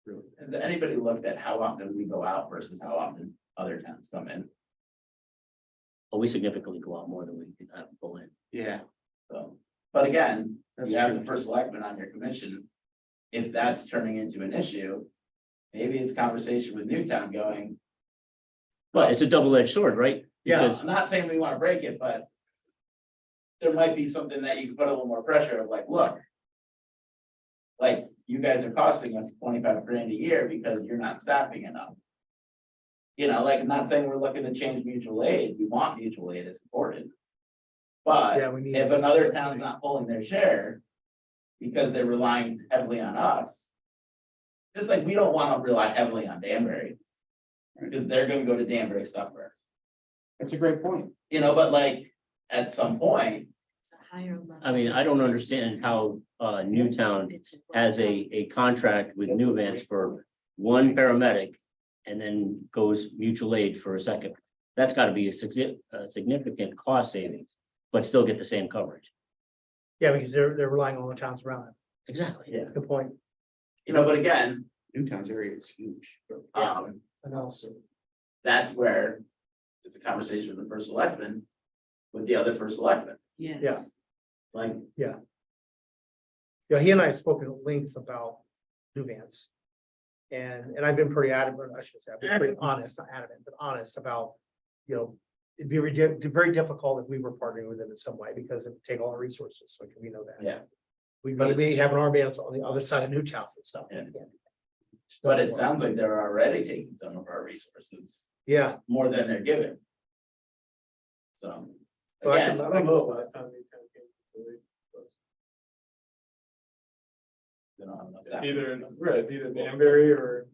Really. Has anybody looked at how often we go out versus how often other towns come in? But we significantly go out more than we can have pull in. Yeah. So, but again, That's you have true. the first selectman on your commission. If that's turning into an issue, maybe it's conversation with Newtown going, But it's a double-edged sword, right? Yeah. Because I'm not saying we want to break it, but there might be something that you can put a little more pressure of like, look, like, you guys are costing us 25 grand a year because you're not staffing enough. You know, like, I'm not saying we're looking to change mutual aid. We want mutual aid, it's important. But yeah, we need. if another town's not pulling their share because they're relying heavily on us. Just like we don't want to rely heavily on Danbury. Because they're gonna go to Danbury stuff first, That's a great point. you know, but like, at some point, It's a higher level. I mean, I don't understand how Newtown has a contract with Nuvance for one paramedic and then goes mutual aid for a second. That's got to be a significant cost savings, but still get the same coverage. Yeah, because they're relying on all the towns around it. Exactly. yeah, That's a good point. you know, but again, Newtown's area is huge. And also, that's where it's a conversation with the first selectman. With the other first selectman, Yes. Yeah. like, yeah, he and I have spoken at length about Nuvance. And I've been pretty adamant, I should say, I've been pretty honest, not adamant, but honest about, it'd be very difficult if we were partnering with them in some way because it would take all our resources, so we know that. yeah, We'd be having our bands on the other side of Newtown and stuff. Yeah. but it sounds like they're already taking some of our resources, Yeah, more than they're giving. So, Well, I again, can- I don't know last time they kind of came to the league, but they don't have enough staff. either, right, it's either Danbury or,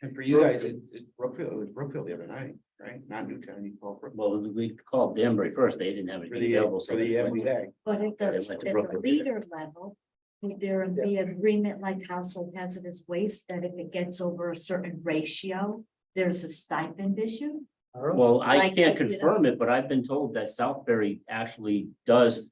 And for you guys, it Brookfield, it was Brookfield the other night, right? Not Newtown, you called Brookfield. Well, we called Danbury first. They didn't have For anything the, available. so for the they went to- MBA. But at They the, went to at the Brooklyn. leader level, would there be an agreement like household hazardous waste that if it gets over a certain ratio, there's a stipend issue? I don't know. Well, I Like, can't you know- confirm it, but I've been told that Southbury actually does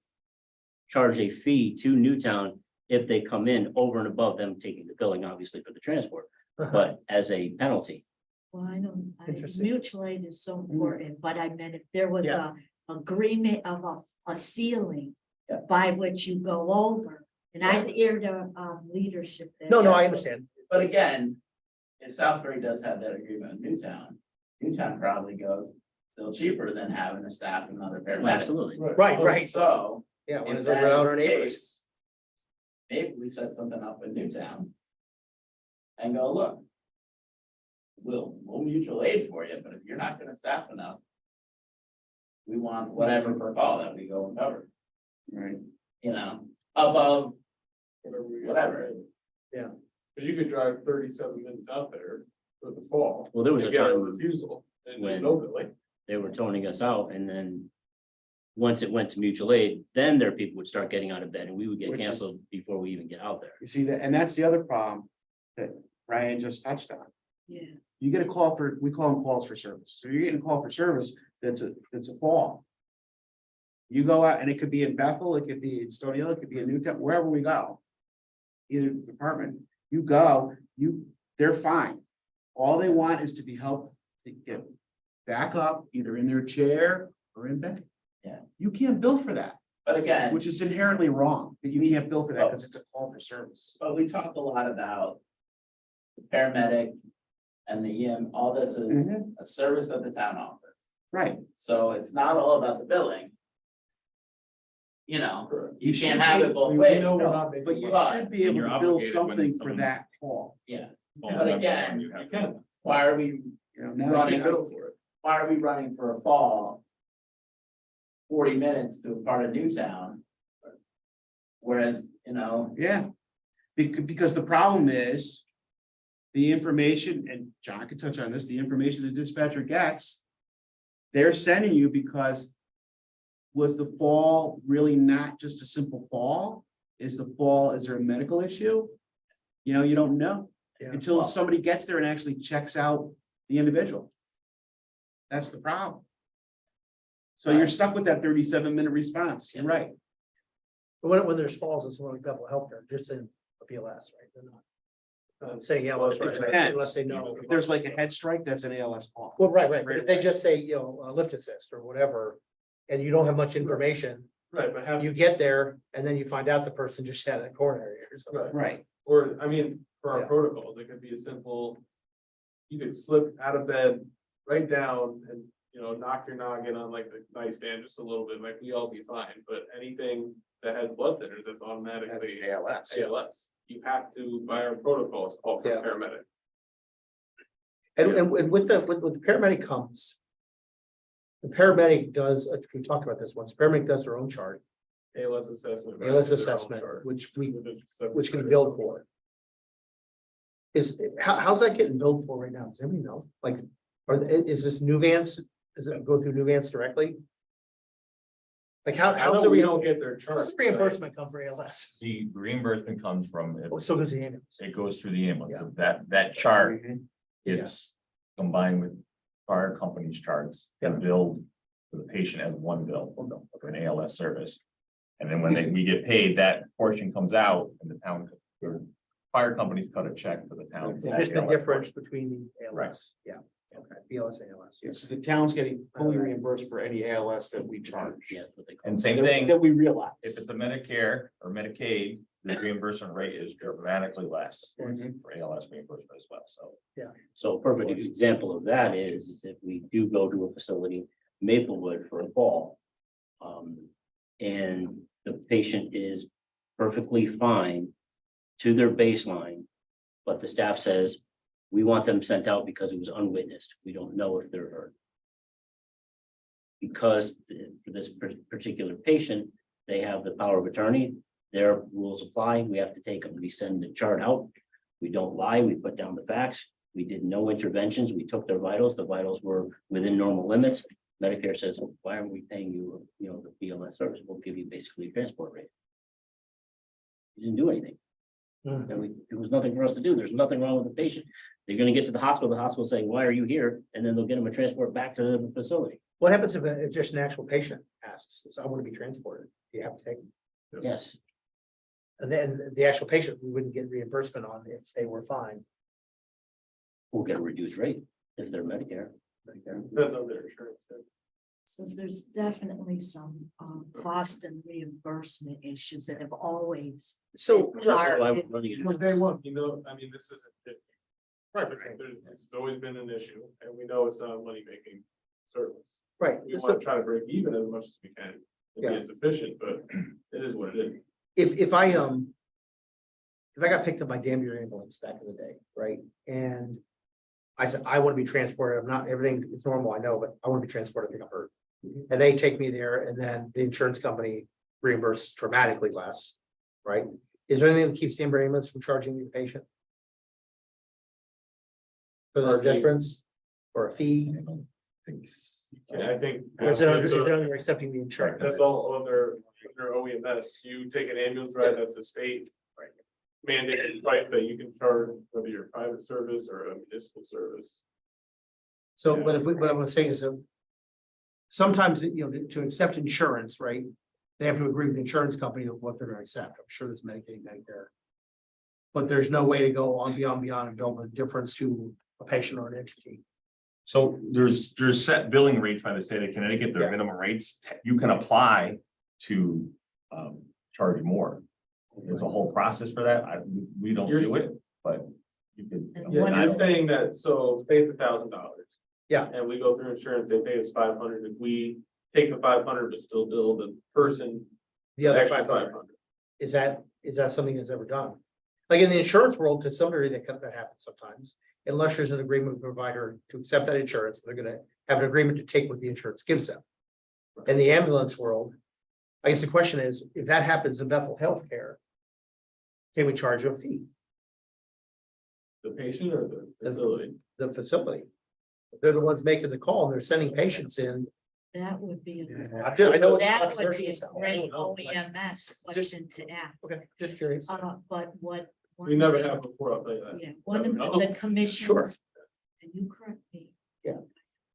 charge a fee to Newtown if they come in over and above them taking the billing, obviously for the transport, but as a penalty. Well, I don't, Interesting. mutual aid is so important, but I meant if there was Yeah. a agreement of a ceiling Yeah. by which you go over, and I'd hear the leadership there. No, I understand. But again, if Southbury does have that agreement with Newtown, Newtown probably goes still cheaper than having to staff another paramedic. Absolutely. Right. So, Yeah, when if they're that out is our the neighbors. case, maybe we set something up in Newtown and go, look, we'll mutual aid for you, but if you're not gonna staff enough, we want whatever per call that we go and cover, Right. you know, above Whatever we got. whatever. Cause you could drive 37 minutes out there for the fall. Well, there was and a get time refusal and when- no billing. they were toning us out, and then once it went to mutual aid, then their people would start getting out of bed, and we would get Which is- canceled before we even get out there. You see that, and that's the other problem that Brian just touched on. Yeah, You get a call for, we call them calls for service. So you're getting a call for service, that's a fall. You go out and it could be in Bethel, it could be in Stony Hill, it could be in Newtown, wherever we go. Either department, you go, they're fine. All they want is to be helped to get back up, either in their chair or in bed. Yeah. You can't bill for that, But again, which is inherently wrong, that you can't bill for that because it's a call for service. but we talked a lot about the paramedic and the EM, all this is Mhm. a service that the town offers. Right. So it's not all about the billing. You know, Correct. you should can't have be- it both We ways. know we're No, not making But you money. should be able You're to bill obligated when something for someone- that call. Yeah, Well, But that's again, when you have You to- can, why are we, You know, now Running you bill for it. why are we running for a fall? 40 minutes to a part of Newtown? Whereas, you know, Yeah. Because the problem is. The information, and John could touch on this, the information the dispatcher gets. They're sending you because. Was the fall really not just a simple fall? Is there a medical issue? You know, you don't know Yeah. until somebody gets there and actually checks out the individual. That's the problem. So you're stuck with that 37-minute response. You're right. But when there's falls, it's more like Bethel Healthcare, just in a BLS, right? They're not saying ALS, It right? depends. Unless they know. If there's like a head strike, that's an ALS call. Well, right, but if they just say, lift assist or whatever, and you don't have much information, Right, but have, you get there and then you find out the person just had a coronary or something. Right. or, I mean, for our Yeah. protocols, it could be a simple. You could slip out of bed, right down and, knock your noggin on like the nightstand just a little bit, like we all be fine, but anything that has blood thinners, that's That's automatically ALS. ALS. You have to, by our protocols, call for a Yeah. paramedic. And with the paramedic comes. The paramedic does, we talked about this once, paramedic does their own chart, ALS assessment. ALS their own assessment, chart. which Which can be billed for. How's that getting billed for right now? Does anybody know? Like, is this Nuvance, does it go through Nuvance directly? Like, I how's know the we don't get their how's charts. the reimbursement come for ALS? The reimbursement comes from, Oh, it still goes to the ambulance. it goes through the ambulance, Yeah. so that chart Mhm. is combined with fire company's charts and billed for the patient as one bill for an ALS service. And then when we get paid, that portion comes out and the town, the fire companies cut a check for the town. It's just the difference between the ALS, Right. yeah, okay, BLS, ALS. Yeah, so the town's getting fully reimbursed for any ALS that we charge. Yeah, that's what they call And it. same thing, That we realize. if it's a Medicare or Medicaid, the reimbursement rate is dramatically less Mhm. for ALS reimbursement as well, so. So a perfect example of that is if we do go to a facility, Maplewood for a fall. And the patient is perfectly fine to their baseline. But the staff says, we want them sent out because it was unwitnessed. We don't know if they're hurt. Because for this particular patient, they have the power of attorney, their rules apply, we have to take them, we send the chart out. We don't lie, we put down the facts, we did no interventions, we took their vitals, the vitals were within normal limits. Medicare says, why aren't we paying you, the BLS service, we'll give you basically a transport rate. We didn't do anything, and there was nothing for us to do, there's nothing wrong with the patient. They're gonna get to the hospital saying, why are you here? And then they'll get them a transport back to the facility. What happens if just an actual patient asks, so I want to be transported, do you have to take them? Yes, And then the actual patient, we wouldn't get reimbursement on if they were fine. we'll get a reduced rate if they're Medicare. Depends on their insurance. so there's definitely some cost and reimbursement issues that have always. So, That's why we're running it. From day one, I mean, this isn't. This has always been an issue, and we know it's not a money-making service. right, We so want to try to break even as much as we can. To Yeah. be as efficient, but it is what it is. if I got picked up by Danbury ambulance back in the day, right, and I said, I want to be transported, I'm not, everything is normal, I know, but I want to be transported, I think I'm hurt. And they take me there and then the insurance company reimburses dramatically less, right? Is there anything that keeps the ambulance from charging the patient? For the Charging. difference or a fee? And I think. Or is it under accepting the insurance? That's all under OEMS, you take an ambulance ride, that's the state. Mandated price that you can charge, whether you're a private service or a municipal service. So, but if we, what I'm saying is, sometimes, to accept insurance, right? They have to agree with the insurance company of what they're gonna accept. I'm sure there's Medicaid, Medicare. But there's no way to go on beyond and build a difference to a patient or an entity. So there's set billing rates by the state of Connecticut, there Yeah. are minimum rates, you can apply to charge more. There's a whole process for that, we don't do it, but you could. And Yeah, One I'm is- saying that, so say it's $1,000. Yeah. And we go through insurance, they pay us 500, if we take the 500 but still bill the person The other extra 500, 500. is that something that's ever done? Like in the insurance world, to some degree, that happens sometimes. Unless there's an agreement with the provider to accept that insurance, they're gonna have an agreement to take what the insurance gives them. In the ambulance world, I guess the question is, if that happens in Bethel Healthcare, can we charge a fee, The patient or the facility? the facility? They're the ones making the call and they're sending patients in. That would be, I know it's that would be controversial a as hell. I great don't know, like, OEMS question to ask. Okay, just curious. But what? We never have before, I'll tell you that. Yeah, one of No. the commissions. Sure. And you correct me. Yeah.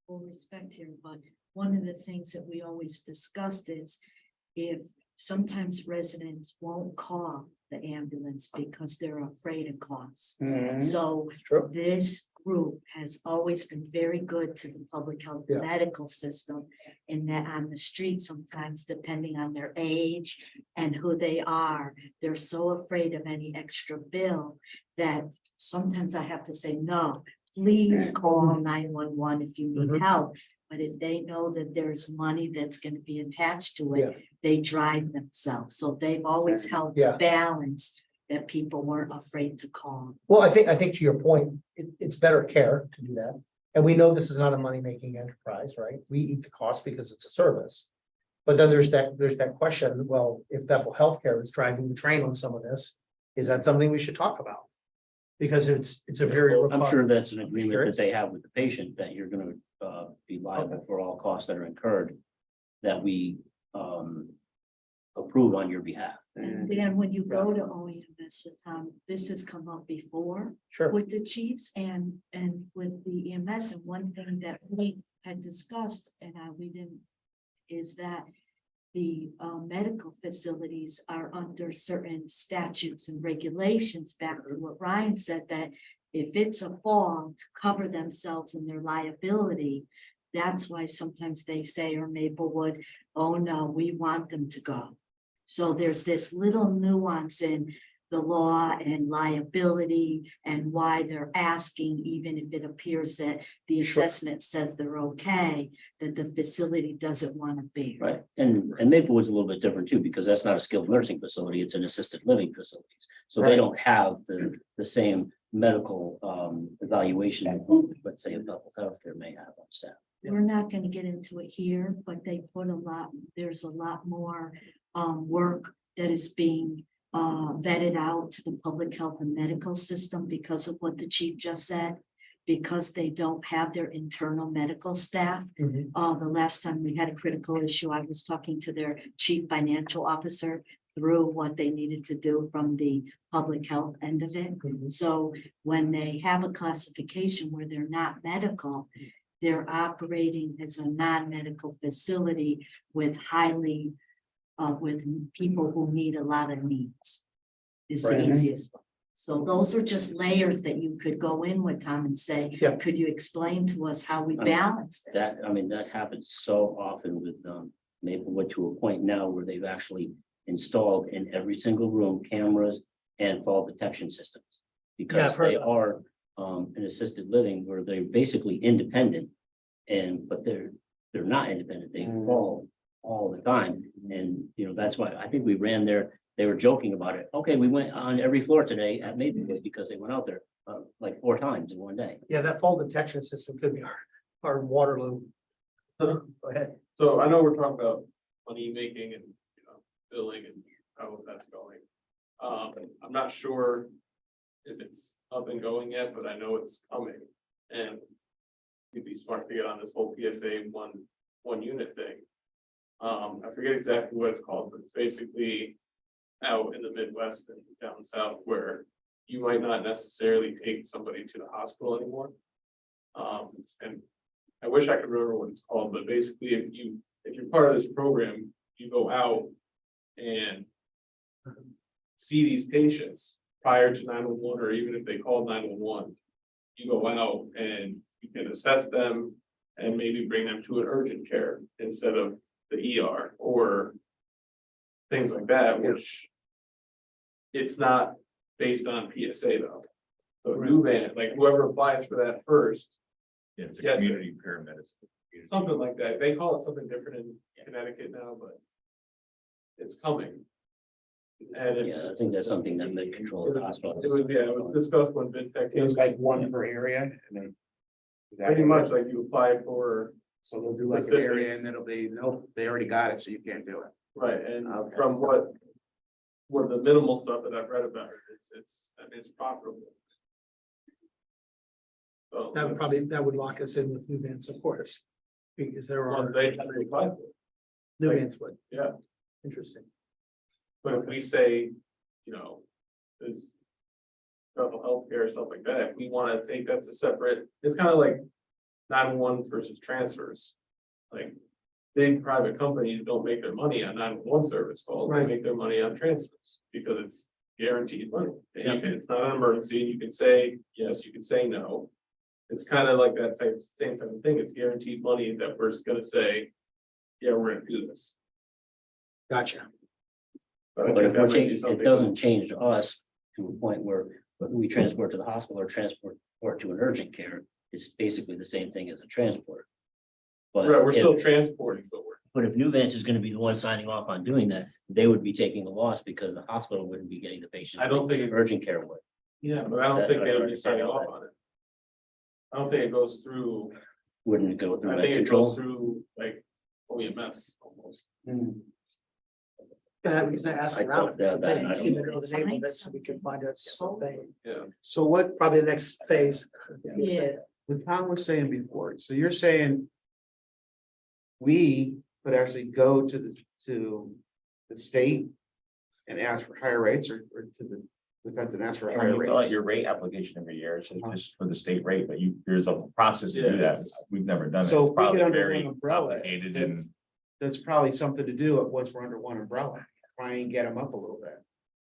Full respect here, but one of the things that we always discussed is if sometimes residents won't call the ambulance because they're afraid of costs. So True. this group has always been very good to the public health Yeah. medical system. In that on the street, sometimes depending on their age and who they are, they're so afraid of any extra bill that sometimes I have to say, no, please call 911 if you need Mhm. help. But if they know that there's money that's gonna be attached to Yeah. it, they drive themselves. So they've always held Yeah. the balance that people weren't afraid to call. Well, I think to your point, it's better care to do that. And we know this is not a money-making enterprise, right? We eat the cost because it's a service. But then there's that question, well, if Bethel Healthcare is driving the train on some of this, is that something we should talk about? Because it's a very. I'm sure that's an I'm agreement curious. that they have with the patient, that you're gonna be liable for all costs that are incurred. That we approve on your behalf. And then when you go to OEMS with Tom, this has come up before Sure. with the chiefs and with the EMS. And one thing that we had discussed and we didn't, is that the medical facilities are under certain statutes and regulations, back to what Ryan said, that if it's a fall to cover themselves and their liability, that's why sometimes they say, or Maplewood, oh no, we want them to go. So there's this little nuance in the law and liability and why they're asking, even if it appears that the Sure. assessment says they're okay, that the facility doesn't want to be. Right, and Maplewood's a little bit different too, because that's not a skilled nursing facility, it's an assisted living facilities. So Right. they don't have the same medical evaluation, that, let's say, a Bethel Healthcare may have on staff. We're not going to get into it here, but they put there's a lot more work that is being vetted out to the public health and medical system because of what the chief just said, because they don't have their internal medical staff. Mhm. The last time we had a critical issue, I was talking to their chief financial officer through what they needed to do from the public health end of it. Mhm. So when they have a classification where they're not medical, they're operating as a non-medical facility with with people who need a lot of needs. Is the Right. easiest one. So those are just layers that you could go in with, Tom, and say, Yeah. could you explain to us how we I mean, balance this? That happens so often with Maplewood, to a point now where they've actually installed in every single room cameras and fall detection systems. Yeah, Because I've heard they that. are an assisted living where they're basically independent. But they're not independent, they fall all the time. And, that's why I think we ran there, they were joking about it. Okay, we went on every floor today at Maplewood because they went out there like 4 times in one day. Yeah, that fall detection system could be our Waterloo. Go ahead. So I know we're talking about money making and, billing and how that's going. I'm not sure if it's up and going yet, but I know it's coming. And it'd be smart to get on this whole PSA one unit thing. I forget exactly what it's called, but it's basically out in the Midwest and down south where you might not necessarily take somebody to the hospital anymore. And I wish I could remember what it's called, but basically if you're part of this program, you go out and see these patients prior to 911, or even if they call 911, you go out and you can assess them and maybe bring them to an urgent care instead of the ER or things like that, which it's not based on PSA though. So new van, like whoever applies for that first, Yeah, it's a Yeah, it's a- community paramedicine. something like that. They call it something different in Connecticut now, but it's coming. And it's, Yeah, I think that's something that may control the hospital. it was discussed when VidTech It was came, like one per area and then. pretty much like you apply for, So they'll do like an area and it'll be, nope, they already got it, so you can't do it. right, and Okay. from what the minimal stuff that I've read about it, I mean, it's profitable. So That would it's- probably, that would lock us in with new vans, of course. Because there well, are they have to apply for it. new like- vans would. Yeah. Interesting. But if we say, there's mental health care, stuff like that, if we wanna take, that's a separate, it's kind of like 911 versus transfers. Like, big private companies don't make their money on 911 service calls, they Right. make their money on transfers, because it's guaranteed money. And Yeah. it's not an emergency, you can say yes, you can say no. It's kind of like that same type of thing, it's guaranteed money that we're just gonna say, yeah, we're gonna do this. Gotcha. But I But think if that we're might be changing, it something doesn't change us to a point where we transport to the hospital or transport or to an urgent care. It's basically the same thing as a transport. But Right, we're if- still transporting, but we're, But if Nuvance is gonna be the one signing off on doing that, they would be taking the loss because the hospital wouldn't be getting the patient. I don't think it- Urgent care would. yeah, but I don't think they would be signing off on it. I don't think it goes through, Wouldn't it go through I that think it control? goes through like OEMS almost. Yeah, we can ask I around. don't doubt that. I It's don't- gonna know the name of it, so we can find out something. Yeah, So what Probably the next phase. Yeah. the Tom was saying before, so you're saying. We could actually go to the state. And ask for higher rates or to the defense and ask for When higher you fill out rates. your rate application every year, it's Uh-huh. just for the state rate, but there's a process to do Yeah, that. it's- We've never done it. So It's if we probably get under very one umbrella, complicated that's- and That's probably something to do once we're under one umbrella, try and get them up a little bit.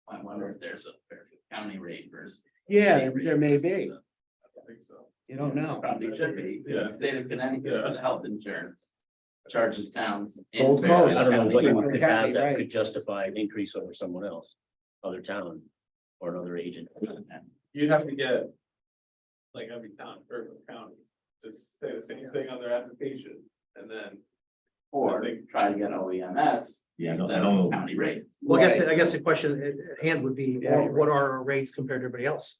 I wonder if there's a Fairfield County rate versus. Yeah, state rate. there may be, I don't think so. you don't know. Probably should be, Yeah. state of Connecticut for the health insurance charges towns. in Gold Fairfield Coast. I don't know County. what you Fairfield could County, have that right. could justify an increase over someone else, other town or another agent. You'd have to get. Like every town, Fairfield County, just say the same thing on their application and then. Or try to get OEMS. Yeah, I don't instead know. of county rates. Well, I Right. guess the question at hand would be, Yeah, what are our rates compared to everybody else?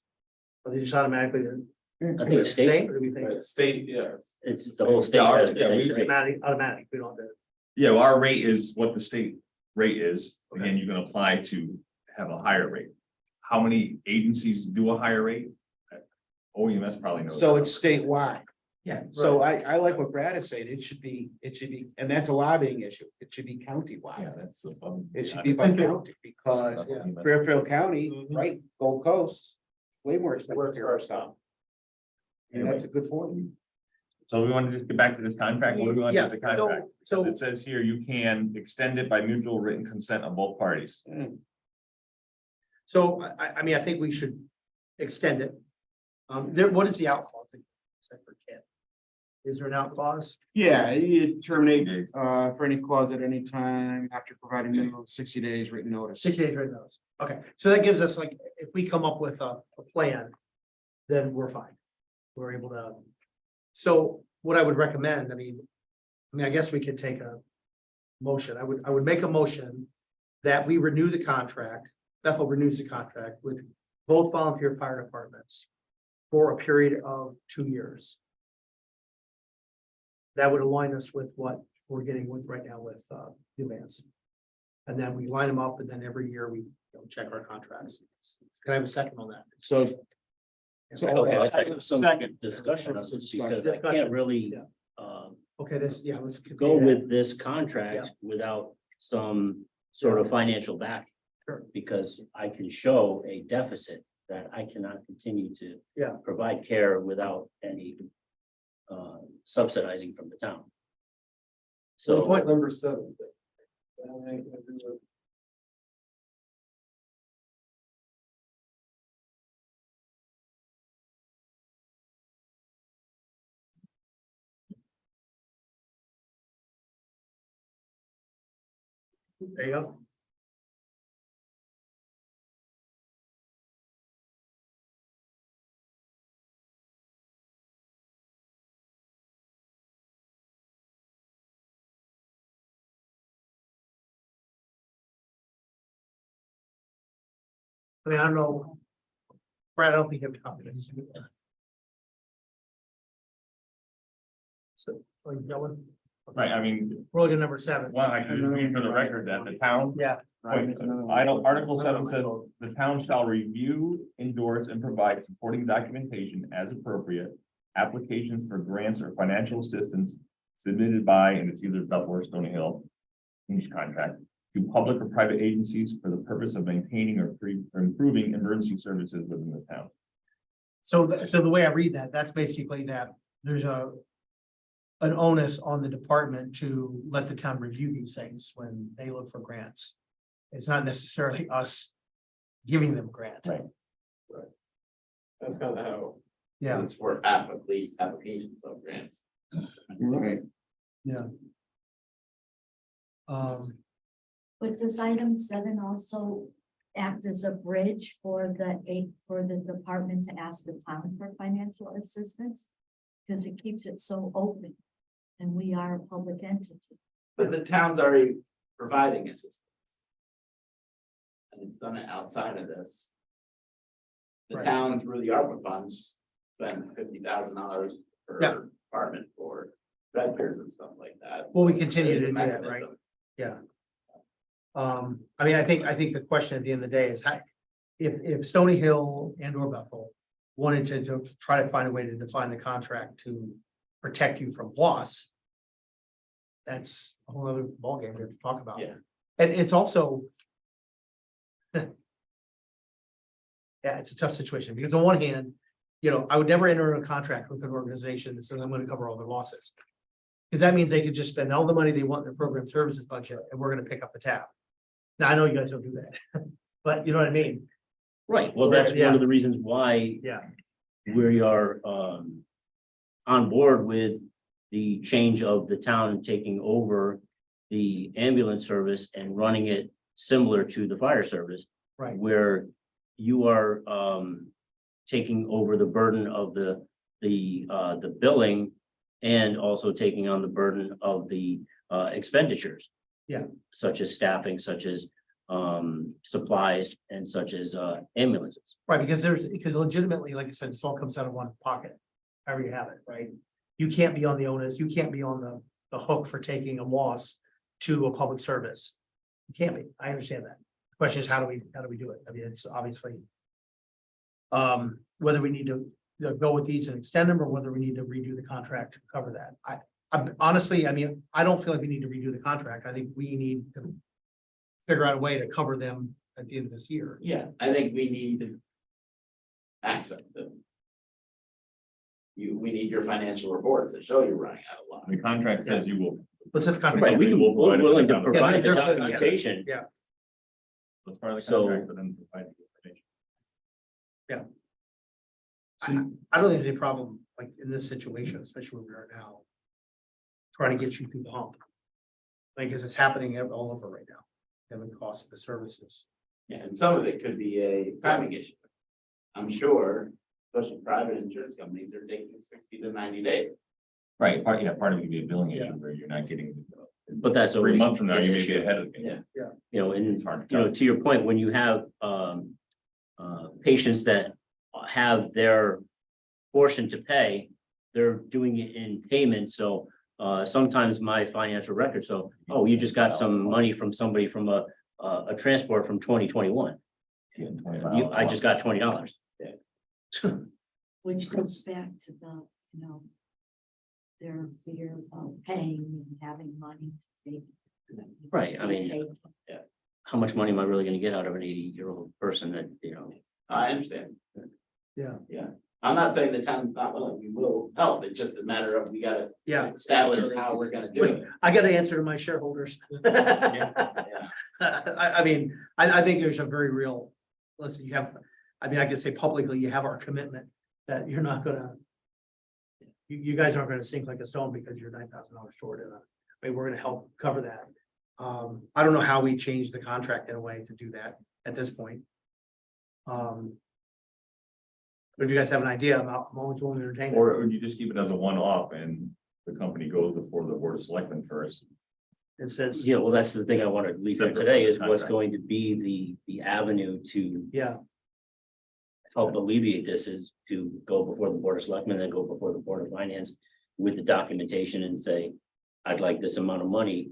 Are they just automatically the I think it's state, same, or do we think It's state, yeah. it's the whole state Yeah, has the yeah, same we- rate. automatic, we don't have to. yeah, well, our rate is what the state rate is. Again, you can apply to have a higher rate. How many agencies do a higher rate? OEMS probably knows. So it's statewide. Yeah. So I like what Brad is saying, it should be, and that's a lobbying issue, it should be Yeah, countywide. that's. It should be by county, because Fairfield County, Mhm. right, Gold Coast, way more Where expensive it's for our stuff. And that's a good point. So we want to just get back to this contract. What do we want to do with the Yeah, contract? so It says here, you can extend it by mutual written consent of both parties. Mm. So I mean, I think we should extend it. What is the out clause? Except for Ken. Is there an out clause? Yeah, you terminate, Okay. for any clause at any time after providing minimum of 60 days written notice. 6 days right notice. Okay, so that gives us like, if we come up with a plan, then we're fine. We're able to. So what I would recommend, I mean, I guess we could take a motion. I would make a motion that we renew the contract. Bethel renews the contract with both volunteer fire departments for a period of 2 years. That would align us with what we're getting with right now with UMass. And then we line them up, and then every year we check our contracts. Can I have a second on that? So. Okay, let's have some Second. discussion on this because I Discussion. can't really Yeah. uh Okay, let's go with this contract without some sort of financial back. Sure. Because I can show a deficit that I cannot continue to Yeah. provide care without any subsidizing from the town. So So, point number 7. There you go. I mean, I don't know. Brad, I don't think you have confidence. So, like, that one, Right, I mean, we're looking at number 7. one, I can read for the record that the town. Yeah. Article 7 says, the town shall review, endorse, and provide supporting documentation as appropriate. Applications for grants or financial assistance submitted by, and it's either Bethel or Stony Hill. Each contract to public or private agencies for the purpose of maintaining or improving emergency services within the town. So the way I read that, that's basically that there's an onus on the department to let the town review these things when they look for grants. It's not necessarily us giving them a grant. Right. That's kind of how. Yeah, It's for applications of grants. Right. yeah. But does item 7 also act as a bridge for the department to ask the town for financial assistance? Because it keeps it so open, and we are a public entity. But the town's already providing assistance. And it's done it outside of this. The Right. town through the ARPA funds spent $50,000 per Yeah. department for vectors and stuff like that. Well, we continue to There's a do that, mechanism. right? Yeah. I mean, I think the question at the end of the day is how, if Stony Hill and or Bethel wanted to try to find a way to define the contract to protect you from loss, that's a whole other ballgame to talk about. Yeah. And it's also yeah, it's a tough situation because on one hand, I would never enter a contract with an organization that says I'm going to cover all their losses. Because that means they could just spend all the money they want in their program services budget and we're going to pick up the tab. Now, I know you guys don't do that, but you know what I mean? right, well, that's Yeah. one of the reasons why Yeah, we are on board with the change of the town taking over the ambulance service and running it similar to the fire service, right. where you are taking over the burden of the billing and also taking on the burden of the expenditures. Yeah. Such as staffing, such as supplies, and such as ambulances. Right, because legitimately, like I said, this all comes out of one pocket, however you have it, right? You can't be on the onus, you can't be on the hook for taking a loss to a public service. You can't be, I understand that. The question is, how do we do it? I mean, it's obviously. Whether we need to go with these and extend them, or whether we need to redo the contract to cover that. I honestly, I mean, I don't feel like we need to redo the contract. I think we need to figure out a way to cover them at the end of this year. Yeah, I think we need access to. We need your financial reports that show you're running out of luck. The contract says you will. Let's just kind of. Right, we're willing to provide the Yeah, documentation. That's part of the So- contract, but then provide the information. I don't think there's any problem, like in this situation, especially where we are now. Trying to get you through the hump. Like, cause it's happening all over right now. Having cost of the services. Yeah, and some of it could be a timing issue. I'm sure, especially private insurance companies are taking 60 to 90 days. Right, part of it could be a billing Yeah. issue where you're not getting. But that's 3 always months from now, you may an be issue. ahead of the game. Yeah. And It's hard. to your point, when you have patients that have their portion to pay, they're doing it in payment, so sometimes my financial record, so, oh, you just got some money from somebody from a transport from 2021. I just got $20. Which goes back to the, their fear of paying and having money to take. Right, I mean, take. how much money am I really gonna get out of an 80-year-old person that, I understand. Yeah. Yeah, I'm not saying the town's not willing, we will help, it's just a matter of we gotta Yeah, establish how we're gonna do it. I got to answer to my shareholders. I mean, I think there's a very real, listen, I can say publicly, you have our commitment that you're not gonna. You guys aren't gonna sink like a stone because you're $9,000 short in we're gonna help cover that. I don't know how we change the contract in a way to do that at this point. But if you guys have an idea, I'm always willing to entertain it. Or you just keep it as a one-off and the company goes before the board of selectmen first. It says, yeah, well, that's the thing I wanted to leave there today is what's Contract. going to be the avenue to yeah, help alleviate this is to go before the board of selectmen, then go before the board of finance with the documentation and say, I'd like this amount of money.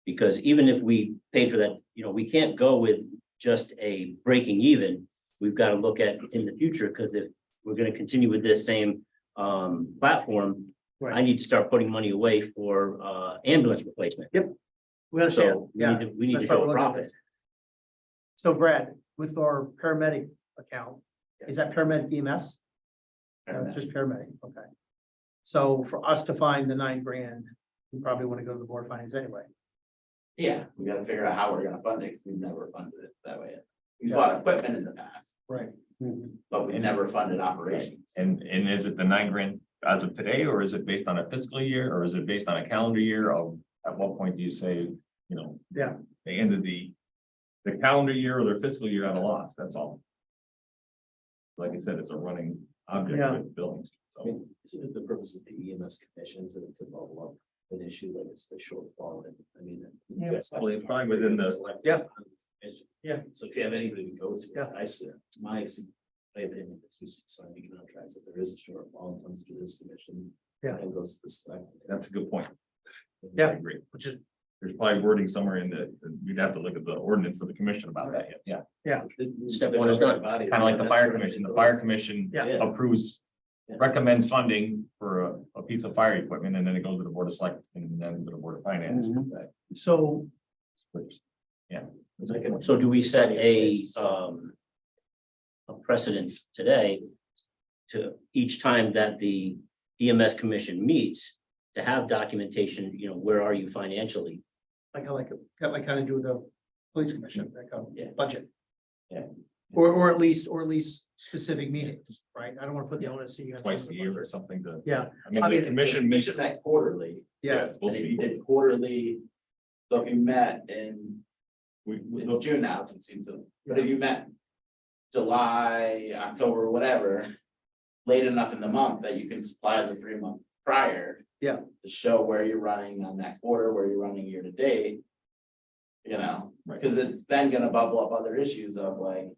Because even if we pay for that, we can't go with just a breaking even. We've got to look at in the future, because if we're going to continue with this same platform, I right. need to start putting money away for ambulance replacement. We understand. So Yeah. we need to That's what show we're a looking at. profit. So Brad, with our paramedic account, is that paramedic EMS? No, it's just paramedic, okay. So for us to find the $9,000, we probably want to go to the board of finance anyway. Yeah, we gotta figure out how we're gonna fund it, because we've never funded it that way. We Yeah. bought equipment in the past, Right. but we've never funded operations. And is it the $9,000 as of today, or is it based on a fiscal year, or is it based on a calendar year? Of at what point do you say, Yeah. they ended the calendar year or their fiscal year at a loss? That's all. Like I said, it's a running object Yeah. with buildings. I mean, isn't it the purpose of the EMS commission to bubble up an issue like it's the shortfall? And I mean. Yeah. that's Probably fine within the. Yeah. Yeah. So if you have anybody to go to, Yeah. I see, my opinion is we should sign the contracts if there is a shortfall and comes to this commission. Yeah. And goes to the select. That's a good point. Yeah. I agree. Which is, There's probably wording somewhere in you'd have to look at the ordinance for the commission about that. Yeah, Step one is done. kind of like the fire commission. The fire commission Yeah. approves, Yeah. recommends funding for a piece of fire equipment, and then it goes to the board of selectmen and then to the board of finance. so, Which, yeah. So do we set a precedence today to each time that the EMS commission meets to have documentation, where are you financially? like kind of do with the police commission, that kind of Yeah. budget. Yeah. Or at least specific meetings, right? I don't want to put the onus. so you have to Twice do a the year or budget. something to. Yeah, I mean, I the mean, commission meets. Commission met quarterly, yeah, It's supposed and to if you be. did quarterly, so if you met in, We it's June now, so it seems so, but if you met July, October, whatever, late enough in the month that you can supply the 3 month prior. Yeah. To show where you're running on that quarter, where you're running year to date. Right. Cause it's then gonna bubble up other issues of like.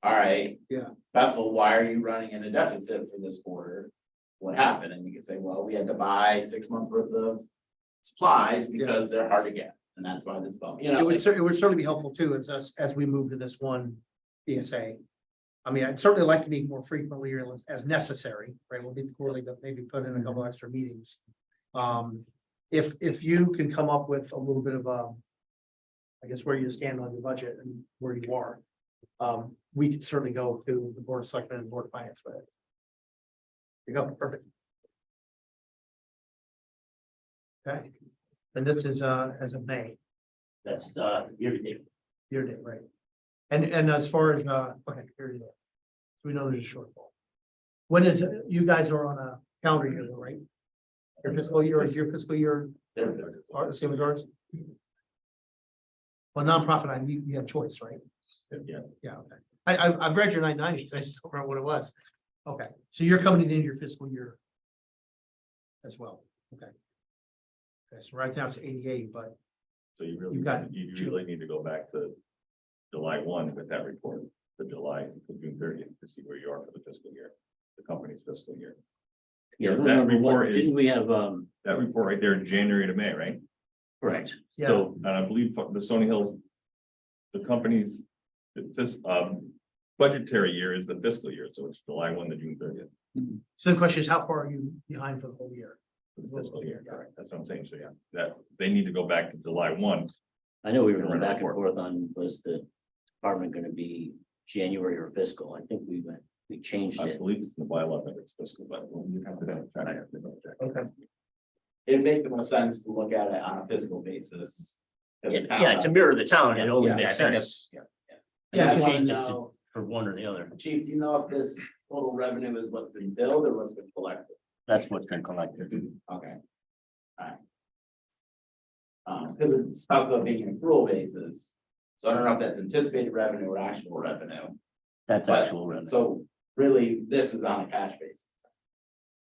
All right. Yeah. Bethel, why are you running in a deficit for this quarter? What happened? And you can say, well, we had to buy 6 months worth of supplies because they're hard to get, and that's why this bubble, it would certainly be helpful too, as we move to this one ESA. I mean, I'd certainly like to meet more frequently or as necessary, right? We'll meet quarterly, but maybe put in a couple extra meetings. If you can come up with a little bit of I guess where you stand on your budget and where you are, we could certainly go to the board of selectmen and board of finance with it. There you go, perfect. Okay, and this is as of May, That's year to date. year to date, right? And as far as okay, here it is. We know there's a shortfall. When is it, you guys are on a calendar year, though, right? Your fiscal year is your fiscal year, the same as ours? Well, nonprofit, you have choice, right? Yeah. Yeah, okay. I've read your 990s, I just don't remember what it was. Okay, so you're coming to the end of your fiscal year as well, okay. Okay, so right now it's 88, but So you really, You've got you really need to go back to July 1 with that report, to June 30th, to see where you are for the fiscal year, the company's fiscal year. Yeah, That that report report, is- didn't we have, That report right there, January to May, right? correct, Yeah. So, and I believe the Stony Hill, the company's, this, budgetary year is the fiscal year, so it's July 1 to June 30th. So the question is, how far are you behind for the whole year? For the fiscal year, correct? That's what I'm saying. So yeah, that they need to go back to July 1. I know we were going back and forth on, was the department gonna be January or fiscal? I think we changed I it. believe it's in the bylaw that it's fiscal, but you have to double check. Okay. It'd make the most sense to look at it on a physical basis. 'Cause the town Yeah, to mirror the town, it only Yeah, makes I think sense. that's- Yeah, I because- wanna Change it know, for one or the other. Chief, do you know if this total revenue is what's been billed or what's been collected? That's what's been collected. Okay. Alright. Because it's talked about being an accrual basis, so I don't know if that's anticipated revenue or actual revenue. That's But- actual revenue. So really, this is on a cash basis.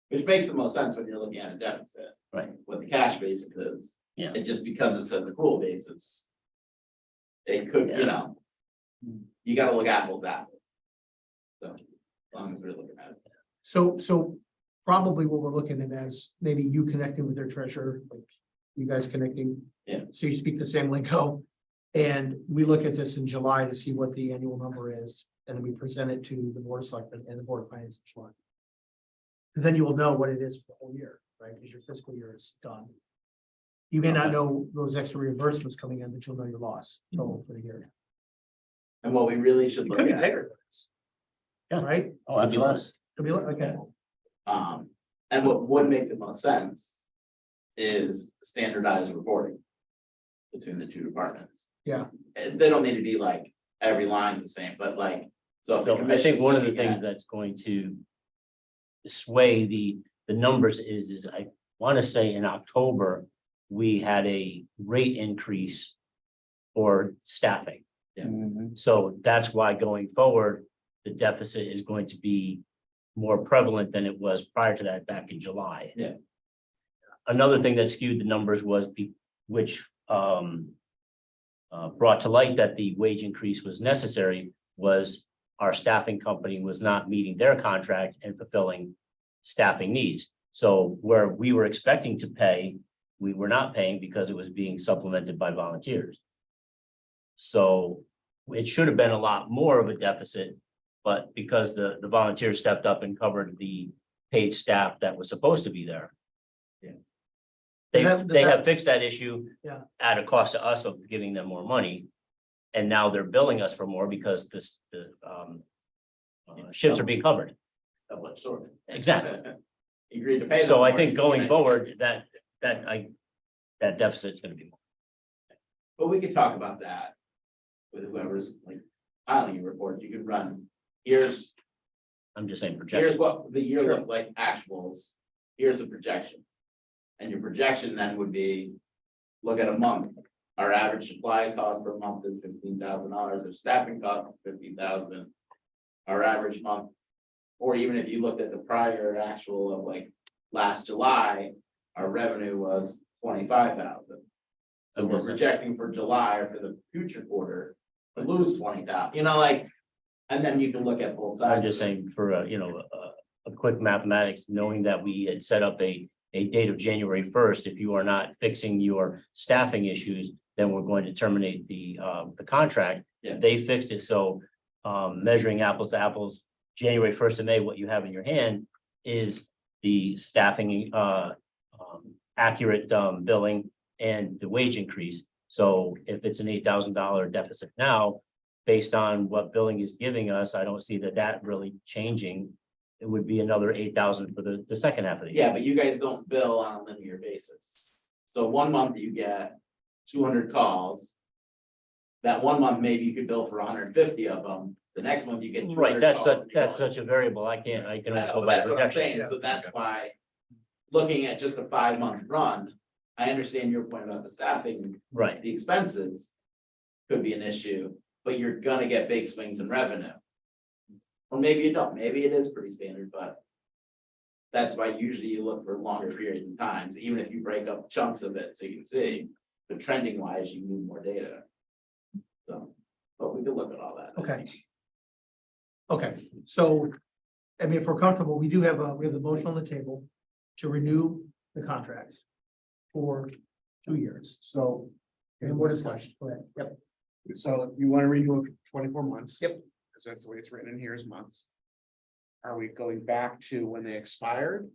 Which makes the most sense when you're looking at a deficit. Right. What the cash basis is. Yeah. And just because it says accrual basis. It could, you know. You gotta look apples to apples. So, as long as we're looking at it. So probably what we're looking at as maybe you connecting with their treasurer, like you guys connecting. Yeah. So you speak the same lingo. And we look at this in July to see what the annual number is, and then we present it to the board of selectmen and the board of finance in July. And then you will know what it is for the whole year, right? Because your fiscal year is done. You may not Okay. know those extra reimbursements coming in, but you'll know your loss total for the year. And what we really should It look could be at. bigger than this. Yeah. Right? Oh, absolutely. Could be, okay. And what would make the most sense is standardized reporting between the two departments. Yeah. They don't need to be like every line's the same, but like, so. if the So I think commission's one of the looking things at- that's going to sway the numbers is I want to say in October, we had a rate increase for staffing. Yeah. So that's why going forward, the deficit is going to be more prevalent than it was prior to that back in July. Yeah. Another thing that skewed the numbers was which brought to light that the wage increase was necessary was our staffing company was not meeting their contract and fulfilling staffing needs. So where we were expecting to pay, we were not paying because it was being supplemented by volunteers. So it should have been a lot more of a deficit, but because the volunteers stepped up and covered the paid staff that was supposed to be there. Yeah. They, Does that- they have fixed that issue. Yeah. At a cost to us of giving them more money. And now they're billing us for more because the shifts are being covered. Double-edged sword. Exactly. You agreed to pay them So I more, think so going you're gonna- forward, that deficit's gonna be more. But we could talk about that with whoever's like filing your report. You could run, here's I'm just saying here's projection. what the year Sure. looked like actuals, here's the projection. And your projection then would be, look at a month, our average supply cost per month is $15,000, our staffing cost is 15,000. Our average month, or even if you looked at the prior actual of like last July, our revenue was 25,000. So we're projecting for July or for the future quarter to lose 20,000, you know, like, and then you can look at both sides. I'm just saying for a quick mathematics, knowing that we had set up a date of January 1st, if you are not fixing your staffing issues, then we're going to terminate the contract. Yeah. They fixed it, so measuring apples to apples, January 1st of May, what you have in your hand is the staffing accurate billing and the wage increase. So if it's an $8,000 deficit now, based on what billing is giving us, I don't see that really changing. It would be another 8,000 for the second half of the year. Yeah, but you guys don't bill on a linear basis. So one month you get 200 calls. That one month, maybe you could bill for 150 of them. The next month you get. Right, 200 that's calls, such, that's such a variable. I can I only know, go but by that's what I'm projection. saying, so that's why. Looking at just a 5-month run, I understand your point about the staffing, Right, the expenses. Could be an issue, but you're gonna get big swings in revenue. Or maybe you don't, maybe it is pretty standard, but. That's why usually you look for longer periods of times, even if you break up chunks of it, so you can see, but trending wise, you need more data. So, but we could look at all that. Okay. Okay, so, I mean, if we're comfortable, we have the motion on the table. to renew the contracts for 2 years. So. Any more discussion? Go ahead. Yep. So you want to renew it for 24 months? Yep. Because that's the way it's written in here is months. Are we going back to when they expired?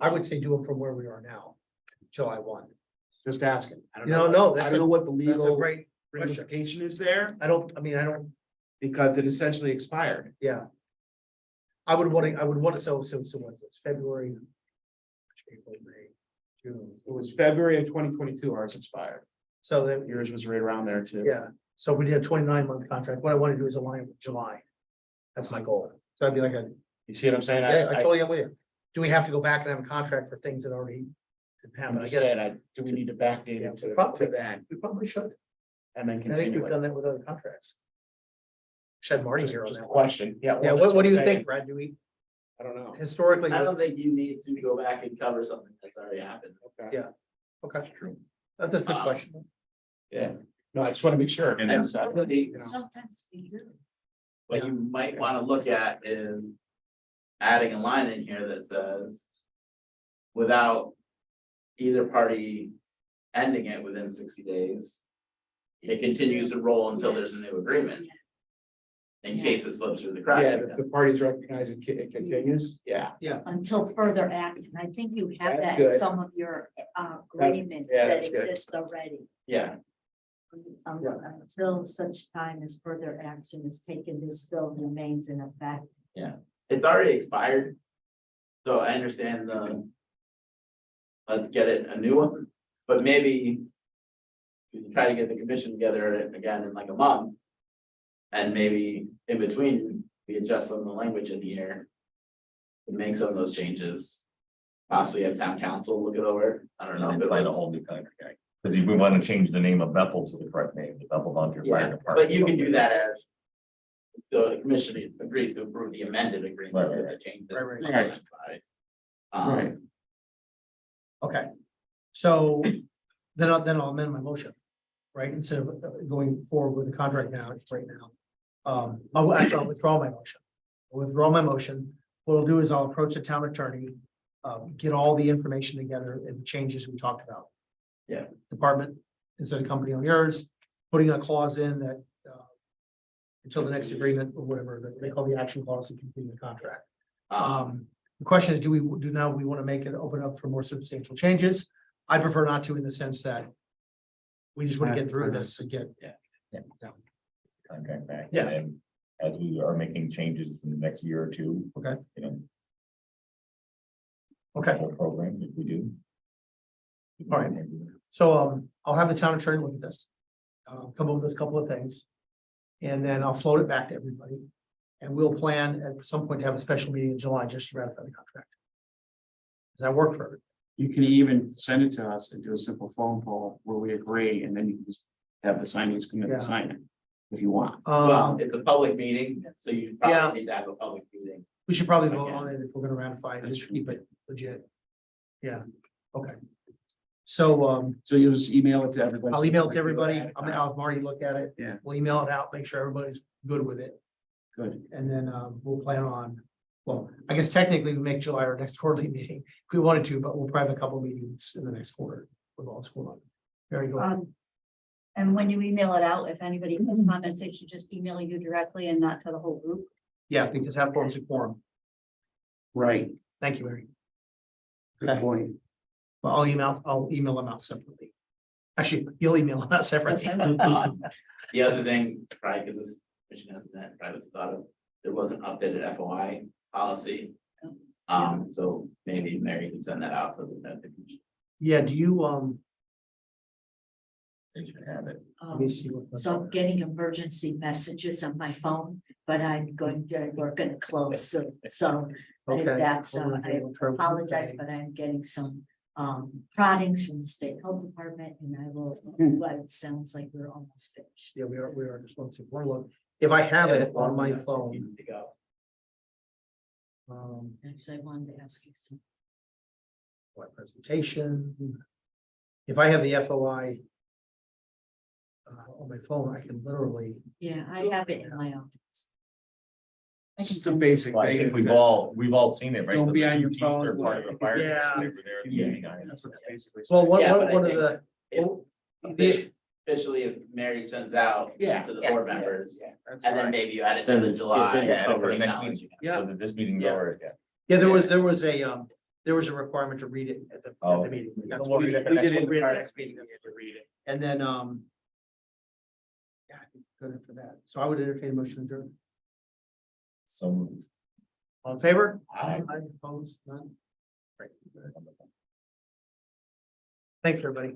I would say do them from where we are now, July 1. Just asking. I don't You know. don't know. I That's don't know what the That's a legal great question. ramification is there I don't, because it essentially expired. yeah. I would want to, so what's this, February? March, April, May, June. It was February of 2022, ours expired. So then, Yours was right around there too. yeah, so we did a 29-month contract. What I want to do is align it with July. That's my goal. So I'd be like a, You see what I'm saying? yeah, I totally am with you. Do we have to go back and have a contract for things that already happened? I'm I just guess, saying, do we need to backdate Yeah, it to probably. that we probably should. and then I think continue we've it? done that with other contracts. Should have Marty here on Just a that. question. Yeah. Yeah, well, that's what do I'm you saying. think, Brad? Do we I don't know. historically? I don't think you need to go back and cover something that's already happened. Okay. Yeah. Okay, true. That's a good question. Yeah. No, I just want to make sure. And then- You know. Sometimes we do. What you might wanna look at is adding a line in here that says, without either party ending it within 60 days, it continues to roll until there's a new agreement. In case it slips through the cracks. Yeah, again. the parties recognize it continues. Yeah. Until further action. I think you have That's that in good. some of your agreements yeah, that that's good. exist already. Yeah, Until such time as further action is taken, this still remains in effect. it's already expired. So I understand let's get it a new one, but maybe. We can try to get the commission together again in like a month. And maybe in between, we adjust some of the language in here. And make some of those changes. Possibly have town council look it over. I don't know. And if it find a was- whole new contract. Because if we want to change the name of Bethel to the correct name, the Bethel Volunteer Fire Yeah, Department. but you can do that as. The commission agrees to approve the amended agreement Right, right, with the change. Right. Right. Okay, so then I'll amend my motion, right? Instead of going forward with the contract now, it's right now. I'll withdraw my motion. I'll withdraw my motion. What I'll do is I'll approach the town attorney, get all the information together and the changes we talked about. Yeah. Department instead of company on yours, putting a clause in that until the next agreement or whatever that they call the action clause to continue the contract. The question is, do we want to make it open up for more substantial changes? I prefer not to in the sense that we just want to get through this and get. Contract back. Yeah. And as we are making changes in the next year or two. Okay. You know. Okay. whole Program, if we do. All right. So I'll have the town attorney look at this. Come up with a couple of things. And then I'll float it back to everybody. And we'll plan at some point to have a special meeting in July just to ratify the contract. Does that work for everybody? You can even send it to us and do a simple phone call where we agree, and then you can just have the signings come in Yeah. and sign it if you want. Well, it's a public meeting, so you Yeah. probably need to have a public meeting. We should probably vote on it if we're gonna ratify it, just keep it legit. Yeah, okay. So So you'll just email it to everybody. I'll email it to everybody. I'll have Marty look at it. Yeah. We'll email it out, make sure everybody's good with it. Good. And then we'll plan on, well, I guess technically we make July our next quarterly meeting if we wanted to, but we'll probably have a couple meetings in the next quarter with all that's going on. Very good. And when you email it out, if anybody has comments, they should just email you directly and not to the whole group. Yeah, because that forms a quorum. Right. Thank you, Mary. Good Okay. point. Well, I'll email them out separately. Actually, you'll email them out separately. The other thing, probably because this commission hasn't met, I was thought of, there was an updated FOI policy. So maybe Mary can send that out for the. Yeah, do you, They should have it. let me see what. So I'm getting emergency messages on my phone, but we're gonna close soon, so Okay. that's, I apologize, but I'm getting some proddings from the state health department and I will, but it sounds like we're almost finished. Yeah, we are just one second. One look. If I have it on my phone, To go. Actually, I wanted to ask you some. my presentation. If I have the FOI on my phone, I can literally, Yeah, I have it in my office. It's just a basic Well, I think thing. we've all seen it, right? Don't be The on your chiefs phone. are part of the fire. Yeah. They were there at the meeting. That's what it basically. says. Well, Yeah, but I one of think the, if- well, the, Officially, if Mary sends out Yeah. to the board members, That's and then right. maybe you add it to Then the the- July. Yeah, for the next acknowledgement. meeting. Yeah. So that this meeting Yeah. or, yeah. yeah, there was a requirement to read it at the Oh. meeting. That's We'll what we read it did next in week. the next meeting. To read it. And then, yeah, I think good for that. So I would entertain a motion to adjourn. So. All in favor? Aye. Opposed? None? Great. Thanks, everybody.